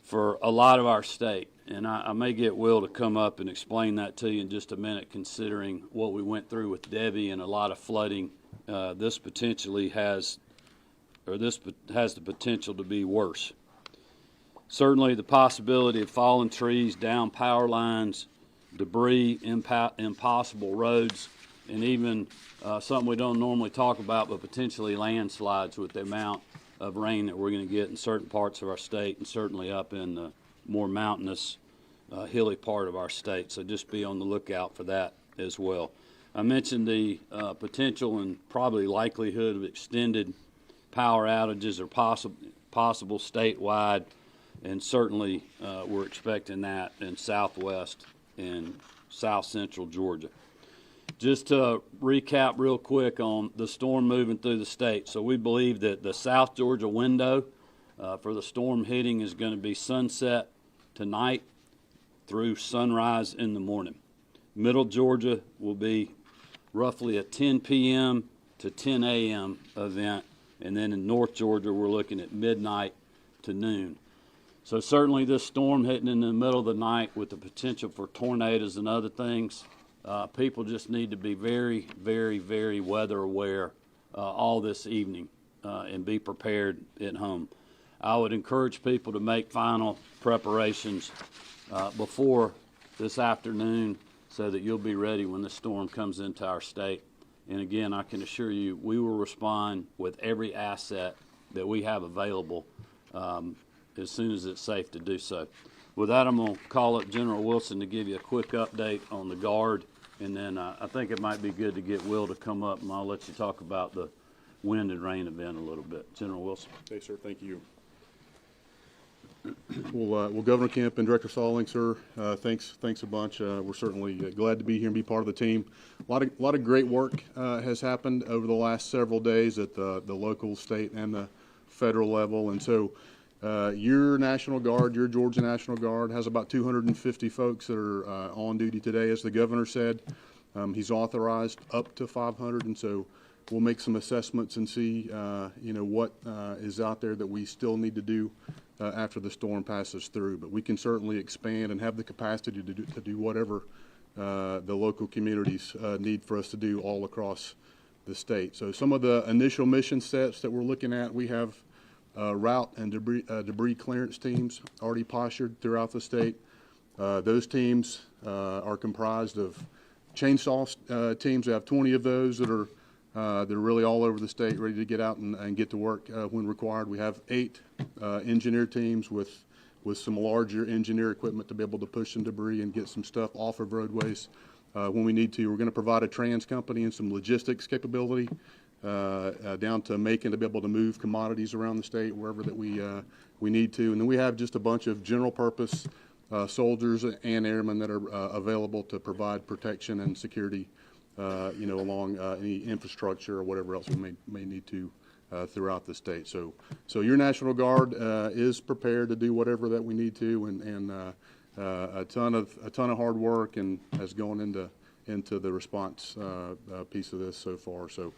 for a lot of our state. And I may get Will to come up and explain that to you in just a minute, considering what we went through with Debbie and a lot of flooding. This has the potential to be worse. Certainly the possibility of fallen trees, down power lines, debris, impossible roads, and even something we don't normally talk about, but potentially landslides with the amount of rain that we're going to get in certain parts of our state and certainly up in the more mountainous, hilly part of our state. So just be on the lookout for that as well. I mentioned the potential and probably likelihood of extended power outages or possible statewide, and certainly we're expecting that in southwest and south central Georgia. Just to recap real quick on the storm moving through the state. So we believe that the South Georgia window for the storm hitting is going to be sunset tonight through sunrise in the morning. Middle Georgia will be roughly a 10 p.m. to 10 a.m. event. And then in North Georgia, we're looking at midnight to noon. So certainly this storm hitting in the middle of the night with the potential for tornadoes and other things, people just need to be very, very, very weather aware all this evening and be prepared at home. I would encourage people to make final preparations before this afternoon so that you'll be ready when the storm comes into our state. And again, I can assure you we will respond with every asset that we have available as soon as it's safe to do so. With that, I'm going to call up General Wilson to give you a quick update on the Guard, and then I think it might be good to get Will to come up, and I'll let you talk about the wind and rain event a little bit. General Wilson. Okay, sir. Thank you. Well, Governor Kemp and Director Stallings, sir, thanks a bunch. We're certainly glad to be here and be part of the team. A lot of great work has happened over the last several days at the local, state, and the federal level. And so your National Guard, your Georgia National Guard, has about 250 folks that are on duty today, as the governor said. He's authorized up to 500, and so we'll make some assessments and see, what is out there that we still need to do after the storm passes through. But we can certainly expand and have the capacity to do whatever the local communities need for us to do all across the state. So some of the initial mission steps that we're looking at, we have route and debris clearance teams already postured throughout the state. Those teams are comprised of chainsaw teams. We have 20 of those that are they're really all over the state, ready to get out and get to work when required. We have 8 engineer teams with some larger engineer equipment to be able to push some debris and get some stuff off of roadways when we need to. We're going to provide a trans company and some logistics capability down to Macon to be able to move commodities around the state wherever that we need to. And then we have just a bunch of general purpose soldiers and airmen that are available to provide protection and security along any infrastructure or whatever else we may need to throughout the state. So your National Guard is prepared to do whatever that we need to, and a ton of hard work and has gone into the response piece of this so far. So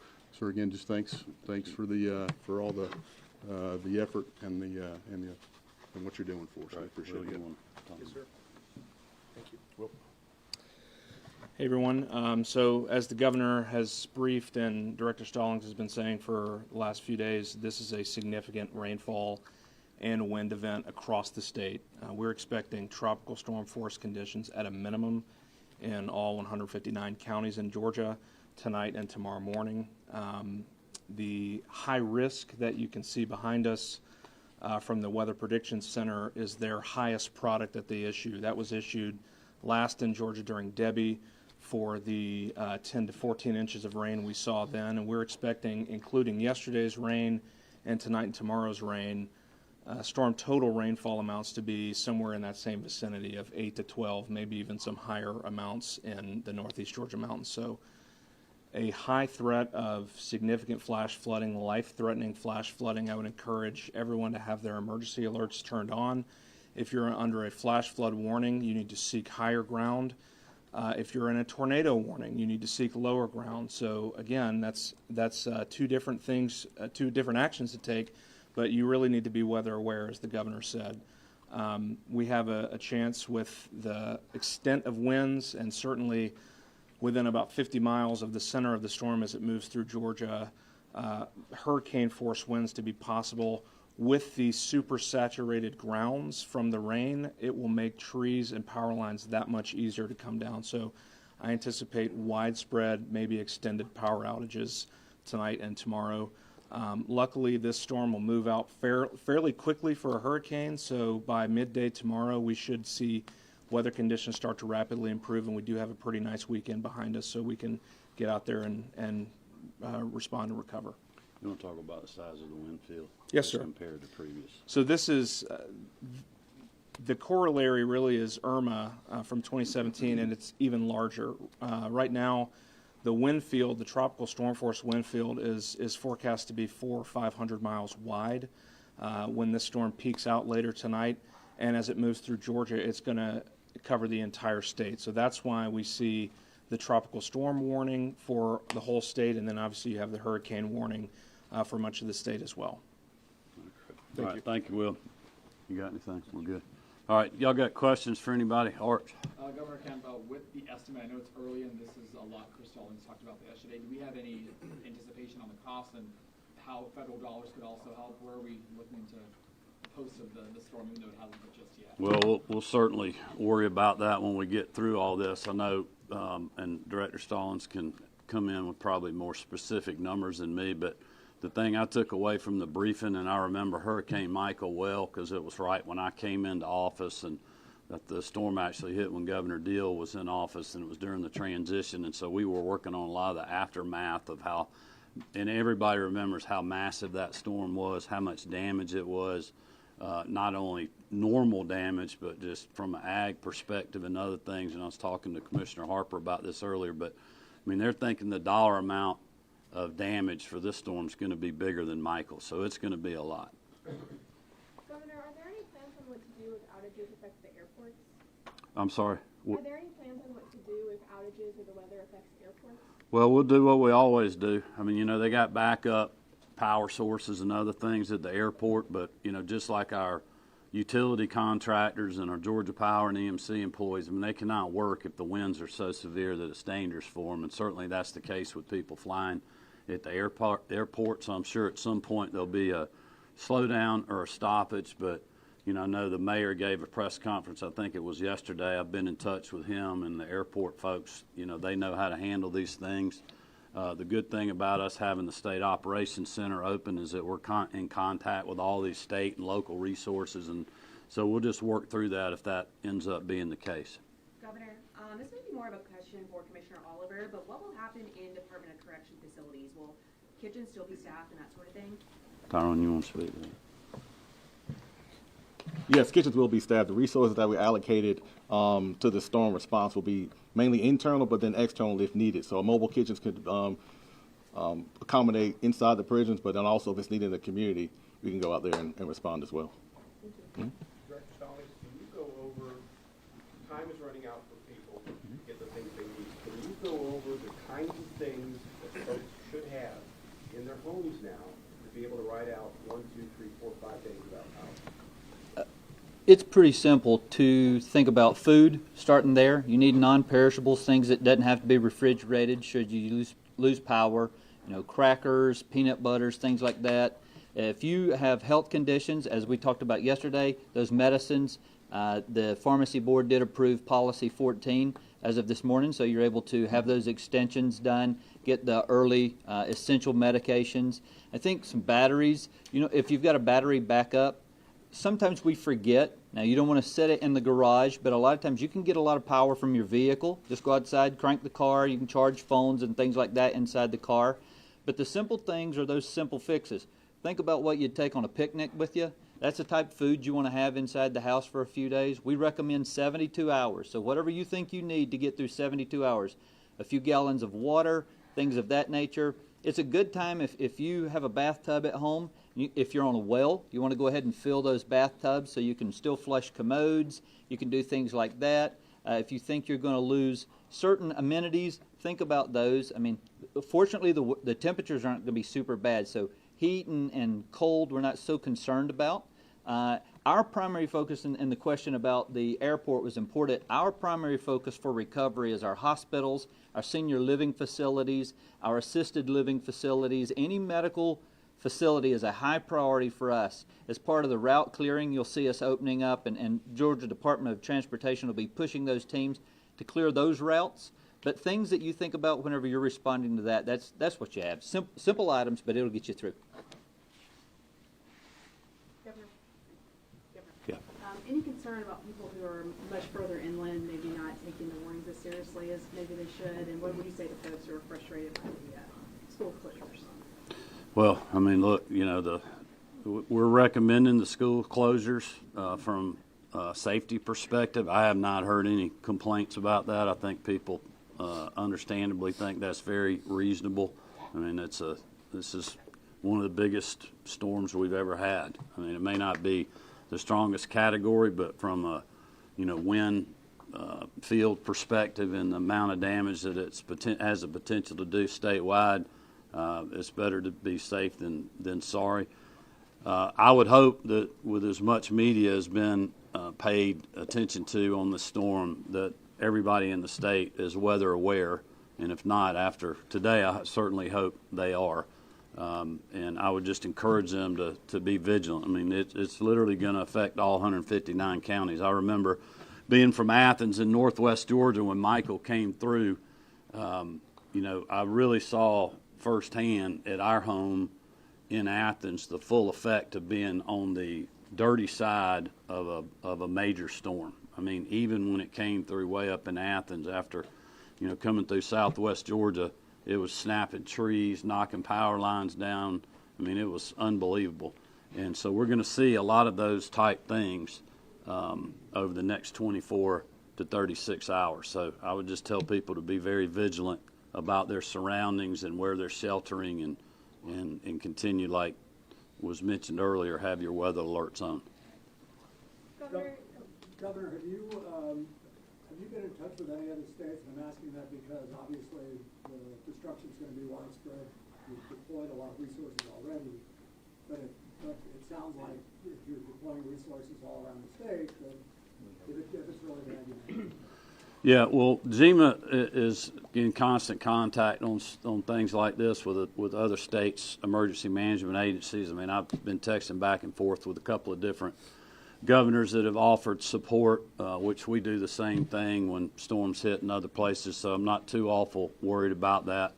again, just thanks for all the effort and what you're doing for us. I appreciate it. Yes, sir. Thank you. Will. Hey everyone. So as the governor has briefed and Director Stallings has been saying for the last few days, this is a significant rainfall and wind event across the state. We're expecting tropical storm force conditions at a minimum in all 159 counties in Georgia tonight and tomorrow morning. The high risk that you can see behind us from the Weather Prediction Center is their highest product that they issue. That was issued last in Georgia during Debbie for the 10 to 14 inches of rain we saw then, and we're expecting, including yesterday's rain and tonight and tomorrow's rain, storm total rainfall amounts to be somewhere in that same vicinity of 8 to 12, maybe even some higher amounts in the northeast Georgia mountains. So a high threat of significant flash flooding, life-threatening flash flooding. I would encourage everyone to have their emergency alerts turned on. If you're under a flash flood warning, you need to seek higher ground. If you're in a tornado warning, you need to seek lower ground. So again, that's two different things, two different actions to take, but you really need to be weather aware, as the governor said. We have a chance with the extent of winds, and certainly within about 50 miles of the center of the storm as it moves through Georgia, hurricane force winds to be possible. With the supersaturated grounds from the rain, it will make trees and power lines that much easier to come down. So I anticipate widespread, maybe extended power outages tonight and tomorrow. Luckily, this storm will move out fairly quickly for a hurricane, so by midday tomorrow, we should see weather conditions start to rapidly improve, and we do have a pretty nice weekend behind us, so we can get out there and respond and recover. You want to talk about the size of the wind field? Yes, sir. Compared to previous. So this is, the corollary really is Irma from 2017, and it's even larger. Right now, the wind field, the tropical storm force wind field is forecast to be 400 or 500 miles wide when this storm peaks out later tonight. And as it moves through Georgia, it's going to cover the entire state. So that's why we see the tropical storm warning for the whole state, and then obviously you have the hurricane warning for much of the state as well. All right, thank you, Will. You got anything? We're good. All right, y'all got questions for anybody? Art? Governor Kemp, with the estimate, I know it's early and this is a lot Chris Stallings talked about yesterday. Do we have any anticipation on the cost and how federal dollars could also help? Where are we looking into post of the storm, even though it hasn't hit just yet? Well, we'll certainly worry about that when we get through all this. I know, and Director Stallings can come in with probably more specific numbers than me, but the thing I took away from the briefing, and I remember Hurricane Michael well because it was right when I came into office, and that the storm actually hit when Governor Deal was in office, and it was during the transition. And so we were working on a lot of the aftermath of how, and everybody remembers how massive that storm was, how much damage it was, not only normal damage, but just from an ag perspective and other things. And I was talking to Commissioner Harper about this earlier, but I mean, they're thinking the dollar amount of damage for this storm is going to be bigger than Michael, so it's going to be a lot. Governor, are there any plans on what to do if outages affect the airports? I'm sorry? Are there any plans on what to do if outages or the weather affects airports? Well, we'll do what we always do. I mean, you know, they got backup power sources and other things at the airport, but, you know, just like our utility contractors and our Georgia Power and EMC employees, I mean, they cannot work if the winds are so severe that it's dangerous for them, and certainly that's the case with people flying at the airport. So I'm sure at some point there'll be a slowdown or a stoppage, but, you know, I know the mayor gave a press conference, I think it was yesterday. I've been in touch with him and the airport folks. You know, they know how to handle these things. The good thing about us having the State Operations Center open is that we're in contact with all these state and local resources, and so we'll just work through that if that ends up being the case. Governor, this may be more of a question for Commissioner Oliver, but what will happen in Department of Correction facilities? Will kitchens still be staffed and that sort of thing? Tyrone, you want to speak to that? Yes, kitchens will be staffed. The resources that we allocated to the storm response will be mainly internal, but then external if needed. So mobile kitchens could accommodate inside the prisons, but then also if it's needed in the community, we can go out there and respond as well. Director Stallings, can you go over, time is running out for people to get the things they need. Can you go over the kinds of things that folks should have in their homes now to be able to ride out 1, 2, 3, 4, 5 days without power? It's pretty simple to think about food, starting there. You need non-perishables, things that doesn't have to be refrigerated should you lose power. You know, crackers, peanut butters, things like that. If you have health conditions, as we talked about yesterday, those medicines, the Pharmacy Board did approve Policy 14 as of this morning, so you're able to have those extensions done, get the early essential medications. I think some batteries, you know, if you've got a battery backup, sometimes we forget. Now, you don't want to set it in the garage, but a lot of times you can get a lot of power from your vehicle. Just go outside, crank the car. You can charge phones and things like that inside the car. But the simple things are those simple fixes. Think about what you'd take on a picnic with you. That's the type of food you want to have inside the house for a few days. We recommend 72 hours. So whatever you think you need to get through 72 hours, a few gallons of water, things of that nature. It's a good time if you have a bathtub at home. If you're on a well, you want to go ahead and fill those bathtubs so you can still flush commodes. You can do things like that. If you think you're going to lose certain amenities, think about those. I mean, fortunately, the temperatures aren't going to be super bad. So heat and cold we're not so concerned about. Our primary focus in the question about the airport was important. Our primary focus for recovery is our hospitals, our senior living facilities, our assisted living facilities. Any medical facility is a high priority for us. As part of the route clearing, you'll see us opening up, and Georgia Department of Transportation will be pushing those teams to clear those routes. But things that you think about whenever you're responding to that, that's what you have. Simple items, but it'll get you through. Governor. Yeah. Any concern about people who are much further inland, maybe not taking the warnings as seriously as maybe they should? And what would you say to folks who are frustrated by the school closures? Well, I mean, look, you know, we're recommending the school closures from a safety perspective. I have not heard any complaints about that. I think people understandably think that's very reasonable. I mean, this is one of the biggest storms we've ever had. I mean, it may not be the strongest category, but from a, you know, wind field perspective and the amount of damage that it has the potential to do statewide, it's better to be safe than sorry. I would hope that with as much media has been paid attention to on the storm, that everybody in the state is weather aware, and if not, after today, I certainly hope they are. And I would just encourage them to be vigilant. I mean, it's literally going to affect all 159 counties. I remember being from Athens in northwest Georgia when Michael came through. You know, I really saw firsthand at our home in Athens the full effect of being on the dirty side of a major storm. I mean, even when it came through way up in Athens after, coming through southwest Georgia, it was snapping trees, knocking power lines down. I mean, it was unbelievable. And so we're going to see a lot of those type things over the next 24 to 36 hours. So I would just tell people to be very vigilant about their surroundings and where they're sheltering, and continue, like was mentioned earlier, have your weather alerts on. Governor, have you been in touch with any other states? And I'm asking that because obviously the destruction is going to be widespread. You've deployed a lot of resources already, but it sounds like if you're deploying resources all around the state, that if it's really bad, Yeah, well, GEMA is in constant contact on things like this with other states' emergency management agencies. I mean, I've been texting back and forth with a couple of different governors that have offered support, which we do the same thing when storms hit in other places, so I'm not too awful worried about that.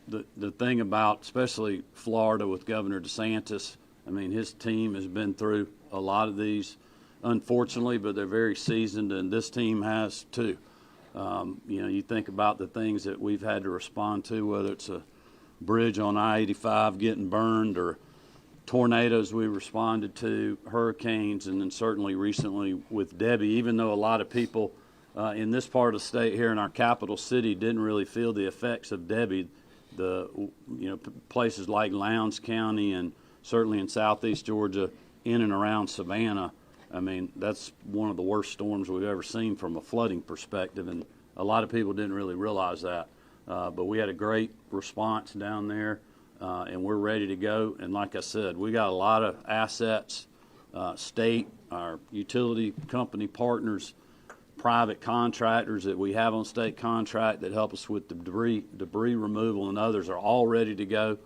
The thing about especially Florida with Governor DeSantis, I mean, his team has been through a lot of these, unfortunately, but they're very seasoned, and this team has too. You think about the things that we've had to respond to, whether it's a bridge on I-85 getting burned or tornadoes we responded to, hurricanes, and then certainly recently with Debbie, even though a lot of people in this part of the state here in our capital city didn't really feel the effects of Debbie, places like Lowndes County and certainly in southeast Georgia, in and around Savannah, I mean, that's one of the worst storms we've ever seen from a flooding perspective, and a lot of people didn't really realize that. But we had a great response down there, and we're ready to go. And like I said, we got a lot of assets, state, our utility company partners, private contractors that we have on state contract that help us with the debris removal, and others are all ready to go.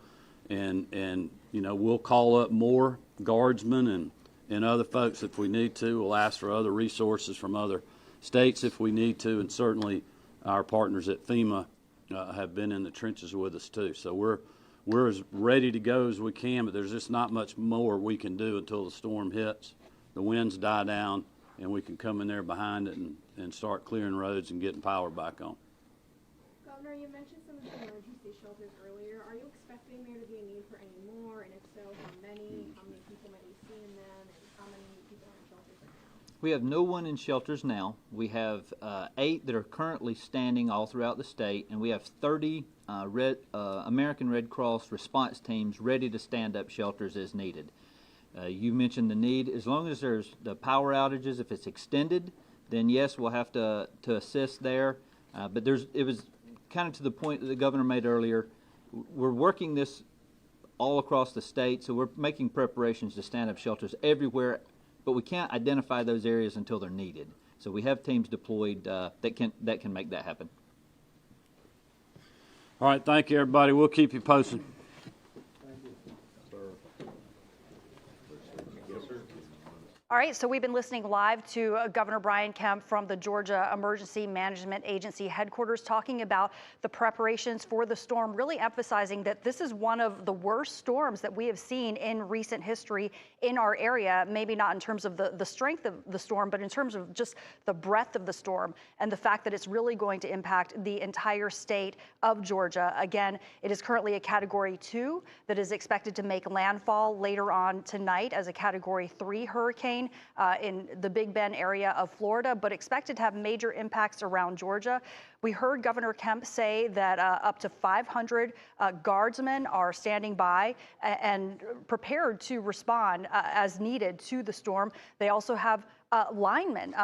And we'll call up more guardsmen and other folks if we need to. We'll ask for other resources from other states if we need to, and certainly our partners at FEMA have been in the trenches with us too. So we're as ready to go as we can, but there's just not much more we can do until the storm hits, the winds die down, and we can come in there behind it and start clearing roads and getting power back on. Governor, you mentioned some of the emergency shelters earlier. Are you expecting there to be a need for any more? And if so, how many? How many people might we see in them? And how many people are in shelters right now? We have no one in shelters now. We have 8 that are currently standing all throughout the state, and we have 30 American Red Cross response teams ready to stand up shelters as needed. You mentioned the need. As long as there's the power outages, if it's extended, then yes, we'll have to assist there. But it was kind of to the point that the governor made earlier. We're working this all across the state, so we're making preparations to stand up shelters everywhere, but we can't identify those areas until they're needed. So we have teams deployed that can make that happen. All right, thank you, everybody. We'll keep you posted. All right, so we've been listening live to Governor Brian Kemp from the Georgia Emergency Management Agency headquarters talking about the preparations for the storm, really emphasizing that this is one of the worst storms that we have seen in recent history in our area, maybe not in terms of the strength of the storm, but in terms of just the breadth of the storm and the fact that it's really going to impact the entire state of Georgia. Again, it is currently a Category 2 that is expected to make landfall later on tonight as a Category 3 hurricane in the Big Bend area of Florida, but expected to have major impacts around Georgia. We heard Governor Kemp say that up to 500 guardsmen are standing by and prepared to respond as needed to the storm. They also have linemen,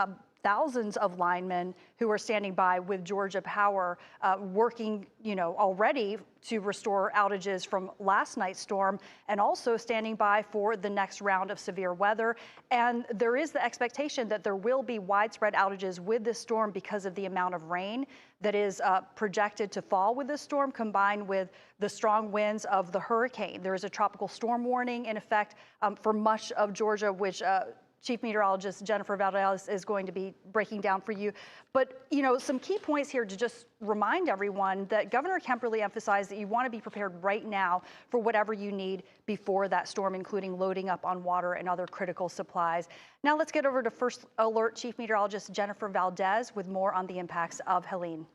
thousands of linemen who are standing by with Georgia Power, working, already to restore outages from last night's storm, and also standing by for the next round of severe weather. And there is the expectation that there will be widespread outages with this storm because of the amount of rain that is projected to fall with this storm, combined with the strong winds of the hurricane. There is a tropical storm warning in effect for much of Georgia, which Chief Meteorologist Jennifer Valdez is going to be breaking down for you. But, you know, some key points here to just remind everyone that Governor Kemp really emphasized that you want to be prepared right now for whatever you need before that storm, including loading up on water and other critical supplies. Now let's get over to First Alert Chief Meteorologist Jennifer Valdez with more on the impacts of Helene.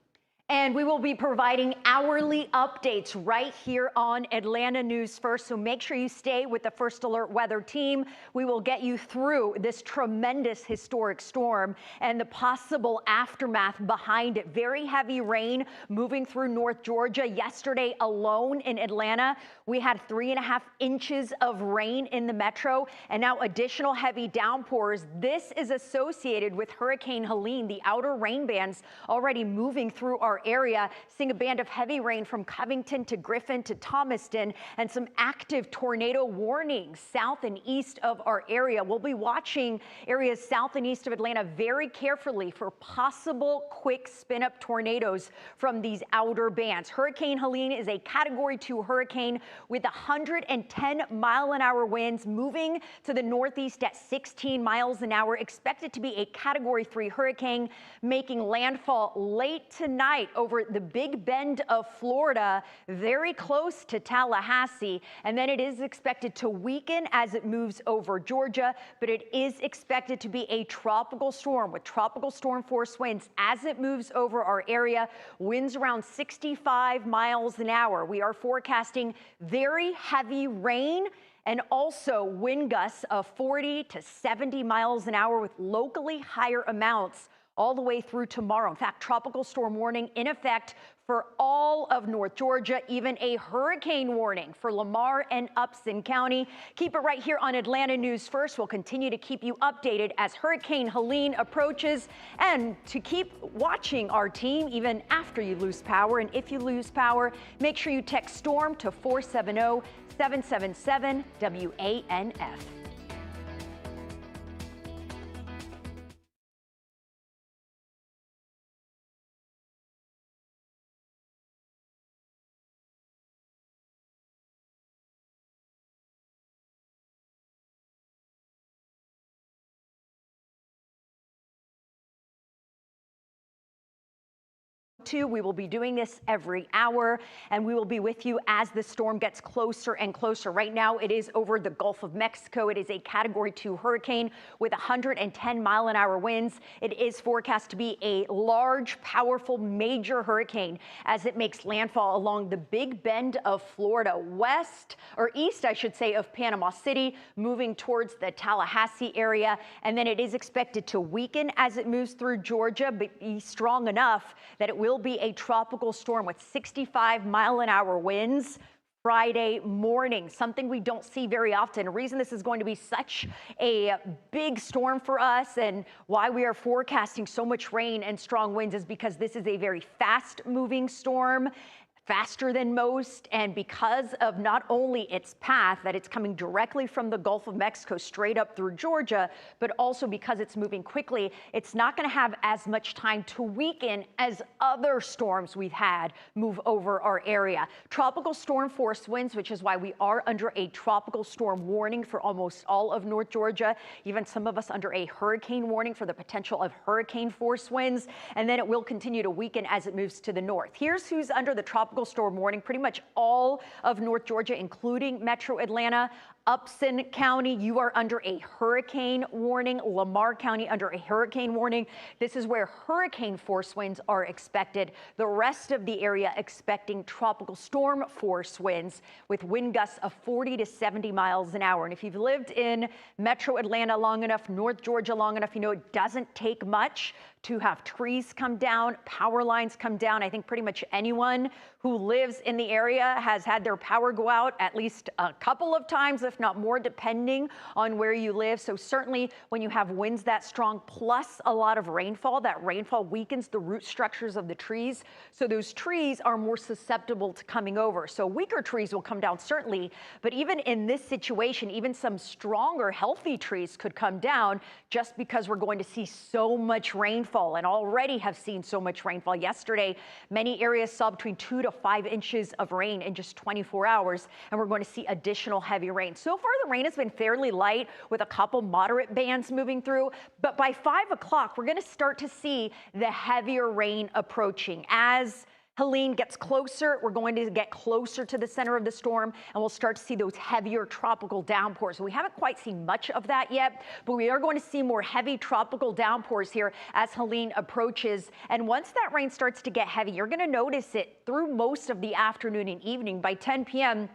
And we will be providing hourly updates right here on Atlanta News First. So make sure you stay with the First Alert Weather team. We will get you through this tremendous historic storm and the possible aftermath behind it. Very heavy rain moving through North Georgia. Yesterday alone in Atlanta, we had 3.5 inches of rain in the metro, and now additional heavy downpours. This is associated with Hurricane Helene, the outer rain bands already moving through our area, seeing a band of heavy rain from Covington to Griffin to Thomaston, and some active tornado warnings south and east of our area. We'll be watching areas south and east of Atlanta very carefully for possible quick spin-up tornadoes from these outer bands. Hurricane Helene is a Category 2 hurricane with 110-mile-an-hour winds moving to the northeast at 16 miles an hour, expected to be a Category 3 hurricane, making landfall late tonight over the Big Bend of Florida, very close to Tallahassee. And then it is expected to weaken as it moves over Georgia, but it is expected to be a tropical storm with tropical storm force winds as it moves over our area, winds around 65 miles an hour. We are forecasting very heavy rain and also wind gusts of 40 to 70 miles an hour with locally higher amounts all the way through tomorrow. In fact, tropical storm warning in effect for all of North Georgia, even a hurricane warning for Lamar and Upson County. Keep it right here on Atlanta News First. We'll continue to keep you updated as Hurricane Helene approaches, and to keep watching our team even after you lose power. And if you lose power, make sure you text STORM to 470-777 WANF. We will be doing this every hour, and we will be with you as the storm gets closer and closer. Right now, it is over the Gulf of Mexico. It is a Category 2 hurricane with 110-mile-an-hour winds. It is forecast to be a large, powerful, major hurricane as it makes landfall along the Big Bend of Florida, west or east, I should say, of Panama City, moving towards the Tallahassee area. And then it is expected to weaken as it moves through Georgia, but be strong enough that it will be a tropical storm with 65-mile-an-hour winds Friday morning, something we don't see very often. The reason this is going to be such a big storm for us and why we are forecasting so much rain and strong winds is because this is a very fast-moving storm, faster than most, and because of not only its path, that it's coming directly from the Gulf of Mexico straight up through Georgia, but also because it's moving quickly, it's not going to have as much time to weaken as other storms we've had move over our area. Tropical storm force winds, which is why we are under a tropical storm warning for almost all of North Georgia, even some of us under a hurricane warning for the potential of hurricane force winds, and then it will continue to weaken as it moves to the north. Here's who's under the tropical storm warning: pretty much all of North Georgia, including Metro Atlanta. Upson County, you are under a hurricane warning. Lamar County under a hurricane warning. This is where hurricane force winds are expected. The rest of the area expecting tropical storm force winds with wind gusts of 40 to 70 miles an hour. And if you've lived in Metro Atlanta long enough, North Georgia long enough, you know it doesn't take much to have trees come down, power lines come down. I think pretty much anyone who lives in the area has had their power go out at least a couple of times, if not more, depending on where you live. So certainly when you have winds that strong, plus a lot of rainfall, that rainfall weakens the root structures of the trees. So those trees are more susceptible to coming over. So weaker trees will come down, certainly. But even in this situation, even some stronger, healthy trees could come down just because we're going to see so much rainfall and already have seen so much rainfall. Yesterday, many areas saw between 2 to 5 inches of rain in just 24 hours, and we're going to see additional heavy rain. So So far, the rain has been fairly light with a couple moderate bands moving through. But by 5 o'clock, we're going to start to see the heavier rain approaching. As Helene gets closer, we're going to get closer to the center of the storm, and we'll start to see those heavier tropical downpours. We haven't quite seen much of that yet, but we are going to see more heavy tropical downpours here as Helene approaches. And once that rain starts to get heavy, you're going to notice it through most of the afternoon and evening. By 10 p.m.,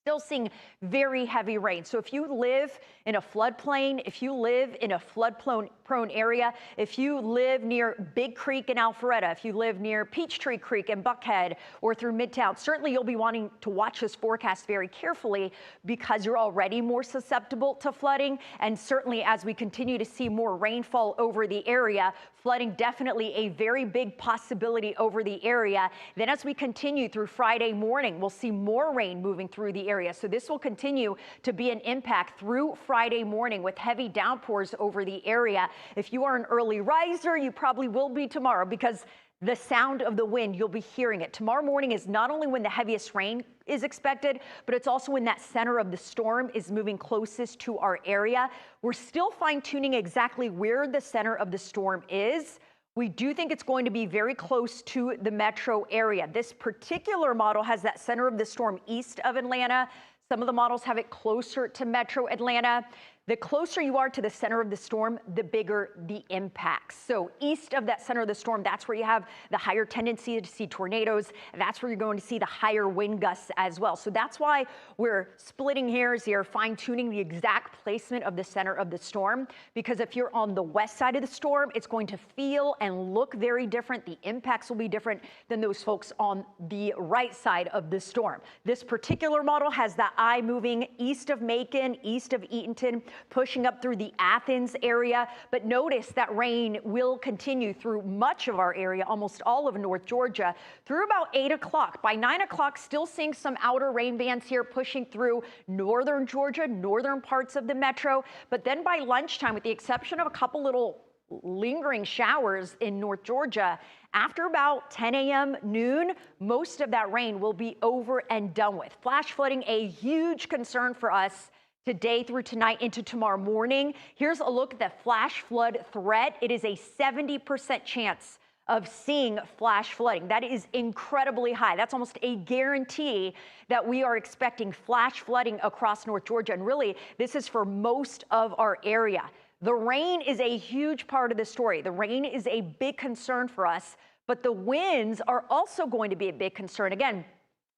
still seeing very heavy rain. So if you live in a floodplain, if you live in a flood-prone area, if you live near Big Creek in Alpharetta, if you live near Peachtree Creek in Buckhead or through Midtown, certainly you'll be wanting to watch this forecast very carefully because you're already more susceptible to flooding. And certainly as we continue to see more rainfall over the area, flooding definitely a very big possibility over the area. Then as we continue through Friday morning, we'll see more rain moving through the area. So this will continue to be an impact through Friday morning with heavy downpours over the area. If you are an early riser, you probably will be tomorrow because the sound of the wind, you'll be hearing it. Tomorrow morning is not only when the heaviest rain is expected, but it's also when that center of the storm is moving closest to our area. We're still fine-tuning exactly where the center of the storm is. We do think it's going to be very close to the metro area. This particular model has that center of the storm east of Atlanta. Some of the models have it closer to metro Atlanta. The closer you are to the center of the storm, the bigger the impacts. So east of that center of the storm, that's where you have the higher tendency to see tornadoes. That's where you're going to see the higher wind gusts as well. So that's why we're splitting hairs here, fine-tuning the exact placement of the center of the storm. Because if you're on the west side of the storm, it's going to feel and look very different. The impacts will be different than those folks on the right side of the storm. This particular model has the eye moving east of Macon, east of Eatonton, pushing up through the Athens area. But notice that rain will continue through much of our area, almost all of North Georgia, through about 8 o'clock. By 9 o'clock, still seeing some outer rain bands here pushing through northern Georgia, northern parts of the metro. But then by lunchtime, with the exception of a couple little lingering showers in North Georgia, after about 10 a.m. noon, most of that rain will be over and done with. Flash flooding, a huge concern for us today through tonight into tomorrow morning. Here's a look at the flash flood threat. It is a 70% chance of seeing flash flooding. That is incredibly high. That's almost a guarantee that we are expecting flash flooding across North Georgia. And really, this is for most of our area. The rain is a huge part of the story. The rain is a big concern for us, but the winds are also going to be a big concern. Again,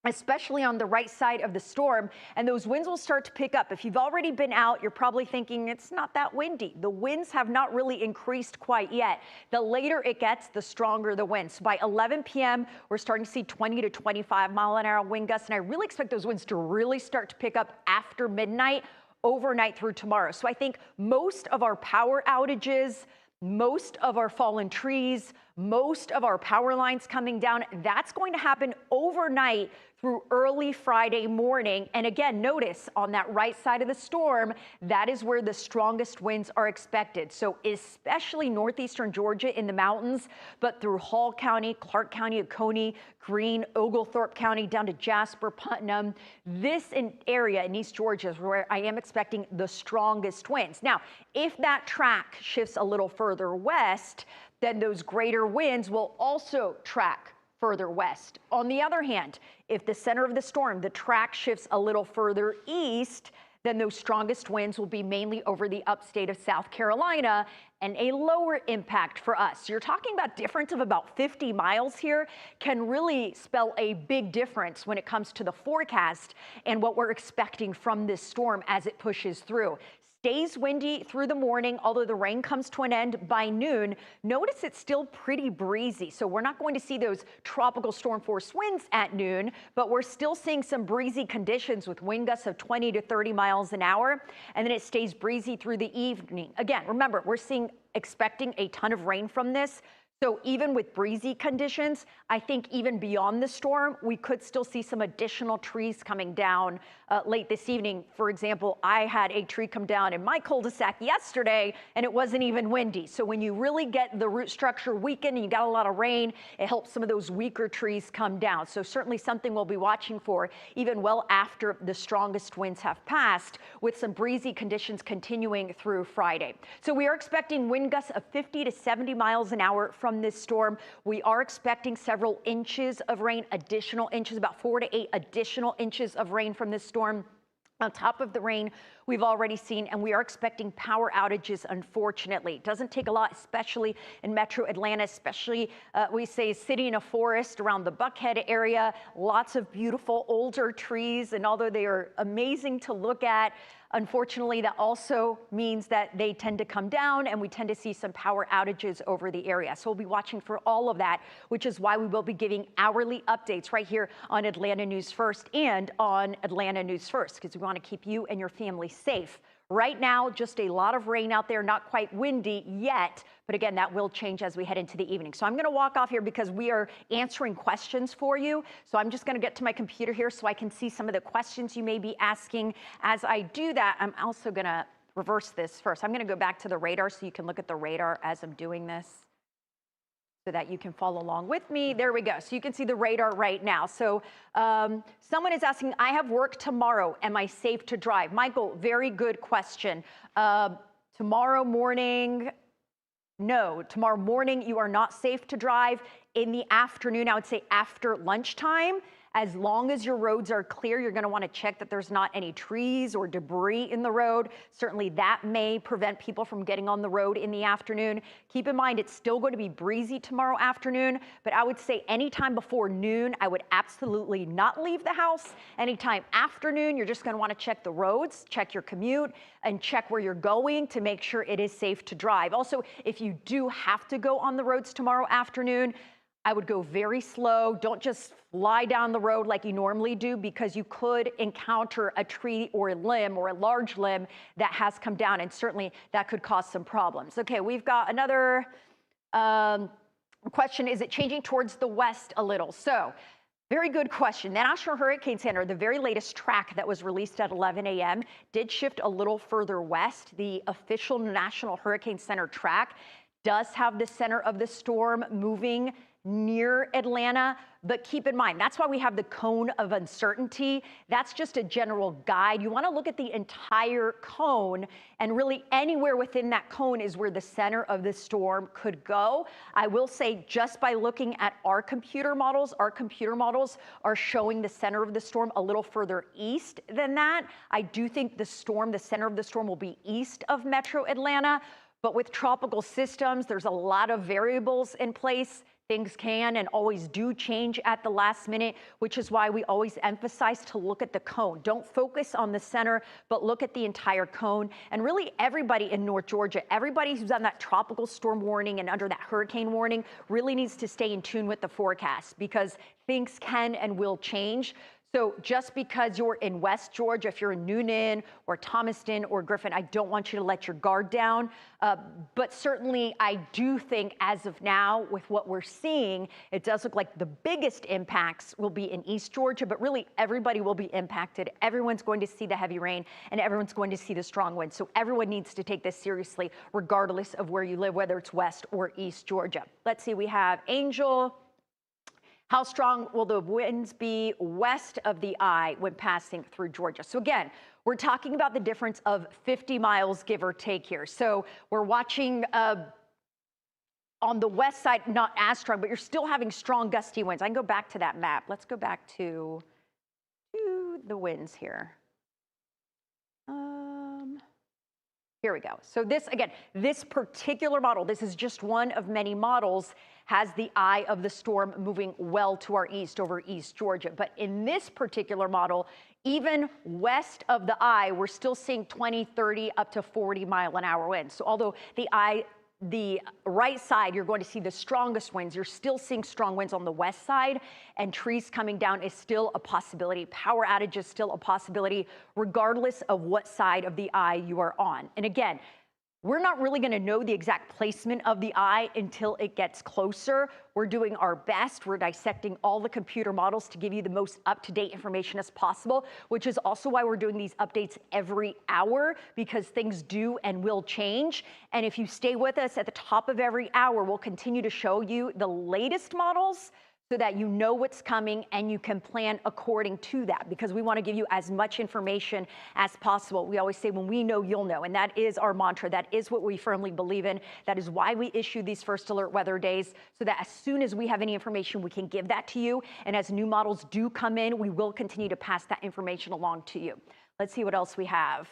especially on the right side of the storm, and those winds will start to pick up. If you've already been out, you're probably thinking it's not that windy. The winds have not really increased quite yet. The later it gets, the stronger the winds. So by 11 p.m., we're starting to see 20 to 25 mile an hour wind gusts, and I really expect those winds to really start to pick up after midnight, overnight through tomorrow. So I think most of our power outages, most of our fallen trees, most of our power lines coming down, that's going to happen overnight through early Friday morning. And again, notice on that right side of the storm, that is where the strongest winds are expected. So especially northeastern Georgia in the mountains, but through Hall County, Clark County, Oconee, Greene, Oglethorpe County, down to Jasper, Putnam. This area in East Georgia is where I am expecting the strongest winds. Now, if that track shifts a little further west, then those greater winds will also track further west. On the other hand, if the center of the storm, the track shifts a little further east, then those strongest winds will be mainly over the upstate of South Carolina and a lower impact for us. You're talking about difference of about 50 miles here can really spell a big difference when it comes to the forecast and what we're expecting from this storm as it pushes through. Stays windy through the morning, although the rain comes to an end by noon. Notice it's still pretty breezy, so we're not going to see those tropical storm force winds at noon, but we're still seeing some breezy conditions with wind gusts of 20 to 30 miles an hour, and then it stays breezy through the evening. Again, remember, we're expecting a ton of rain from this, So even with breezy conditions, I think even beyond the storm, we could still see some additional trees coming down late this evening. For example, I had a tree come down in my cul-de-sac yesterday, and it wasn't even windy. So when you really get the root structure weakened and you got a lot of rain, it helps some of those weaker trees come down. So certainly something we'll be watching for even well after the strongest winds have passed, with some breezy conditions continuing through Friday. So we are expecting wind gusts of 50 to 70 miles an hour from this storm. We are expecting several inches of rain, additional inches, about 4 to 8 additional inches of rain from this storm. On top of the rain we've already seen, and we are expecting power outages, unfortunately. It doesn't take a lot, especially in metro Atlanta, especially we say sitting in a forest around the Buckhead area, lots of beautiful older trees, and although they are amazing to look at, unfortunately, that also means that they tend to come down and we tend to see some power outages over the area. So we'll be watching for all of that, which is why we will be giving hourly updates right here on Atlanta News First and on Atlanta News First, because we want to keep you and your family safe. Right now, just a lot of rain out there, not quite windy yet, but again, that will change as we head into the evening. So I'm going to walk off here because we are answering questions for you. So I'm just going to get to my computer here so I can see some of the questions you may be asking. As I do that, I'm also going to reverse this first. I'm going to go back to the radar so you can look at the radar as I'm doing this, so that you can follow along with me. There we go. So you can see the radar right now. So someone is asking, I have work tomorrow. Am I safe to drive? Michael, very good question. Tomorrow morning, no. Tomorrow morning, you are not safe to drive. In the afternoon, I would say after lunchtime, as long as your roads are clear, you're going to want to check that there's not any trees or debris in the road. Certainly that may prevent people from getting on the road in the afternoon. Keep in mind, it's still going to be breezy tomorrow afternoon, but I would say anytime before noon, I would absolutely not leave the house. Anytime after noon, you're just going to want to check the roads, check your commute, and check where you're going to make sure it is safe to drive. Also, if you do have to go on the roads tomorrow afternoon, I would go very slow. Don't just fly down the road like you normally do, because you could encounter a tree or a limb or a large limb that has come down, and certainly that could cause some problems. Okay, we've got another question. Is it changing towards the west a little? So, very good question. The National Hurricane Center, the very latest track that was released at 11 a.m., did shift a little further west. The official National Hurricane Center track does have the center of the storm moving near Atlanta, but keep in mind, that's why we have the cone of uncertainty. That's just a general guide. You want to look at the entire cone, and really anywhere within that cone is where the center of the storm could go. I will say, just by looking at our computer models are showing the center of the storm a little further east than that. I do think the center of the storm will be east of Metro Atlanta, but with tropical systems, there's a lot of variables in place. Things can and always do change at the last minute, which is why we always emphasize to look at the cone. Don't focus on the center, but look at the entire cone. And really everybody in North Georgia, everybody who's on that tropical storm warning and under that hurricane warning, really needs to stay in tune with the forecast, because things can and will change. So just because you're in West Georgia, if you're in Noonan or Thomaston or Griffin, I don't want you to let your guard down. But certainly I do think as of now, with what we're seeing, it does look like the biggest impacts will be in East Georgia, but really everybody will be impacted. Everyone's going to see the heavy rain and everyone's going to see the strong winds. So everyone needs to take this seriously, regardless of where you live, whether it's West or East Georgia. Let's see, we have Angel. How strong will the winds be west of the eye when passing through Georgia? So again, we're talking about the difference of 50 miles, give or take here. So we're watching on the west side, not as strong, but you're still having strong gusty winds. I can go back to that map. Let's go back to the winds here. Here we go. So this, again, this particular model, this is just one of many models, has the eye of the storm moving well to our east over East Georgia. But in this particular model, even west of the eye, we're still seeing 20, 30, up to 40-mile-an-hour winds. So although the right side, you're going to see the strongest winds, you're still seeing strong winds on the west side, and trees coming down is still a possibility. Power outage is still a possibility, regardless of what side of the eye you are on. And again, we're not really going to know the exact placement of the eye until it gets closer. We're doing our best. We're dissecting all the computer models to give you the most up-to-date information as possible, which is also why we're doing these updates every hour, because things do and will change. And if you stay with us at the top of every hour, we'll continue to show you the latest models so that you know what's coming and you can plan according to that, because we want to give you as much information as possible. We always say, when we know, you'll know, and that is our mantra. That is what we firmly believe in. That is why we issue these first alert weather days, so that as soon as we have any information, we can give that to you. And as new models do come in, we will continue to pass that information along to you. Let's see what else we have.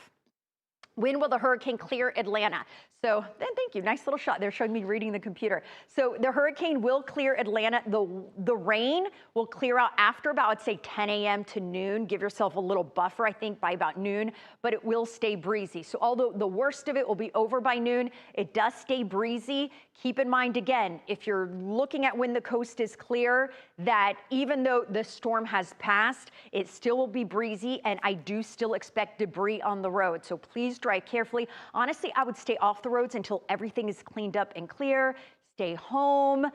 When will the hurricane clear Atlanta? So, thank you, nice little shot there showing me reading the computer. So the hurricane will clear Atlanta. The rain will clear out after about, I'd say, 10 a.m. to noon. Give yourself a little buffer, I think, by about noon, but it will stay breezy. So although the worst of it will be over by noon, it does stay breezy. Keep in mind, again, if you're looking at when the coast is clear, that even though the storm has passed, it still will be breezy, and I do still expect debris on the road. So please drive carefully. Honestly, I would stay off the roads until everything is cleaned up and clear. Stay home,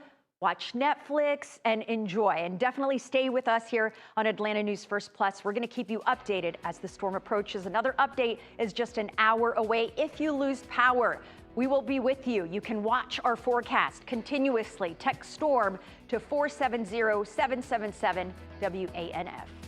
watch Netflix, and enjoy. And definitely stay with us here on Atlanta News First Plus. We're going to keep you updated as the storm approaches. Another update is just an hour away. If you lose power, we will be with you. You can watch our forecast continuously. Text STORM to 470-777 WANF.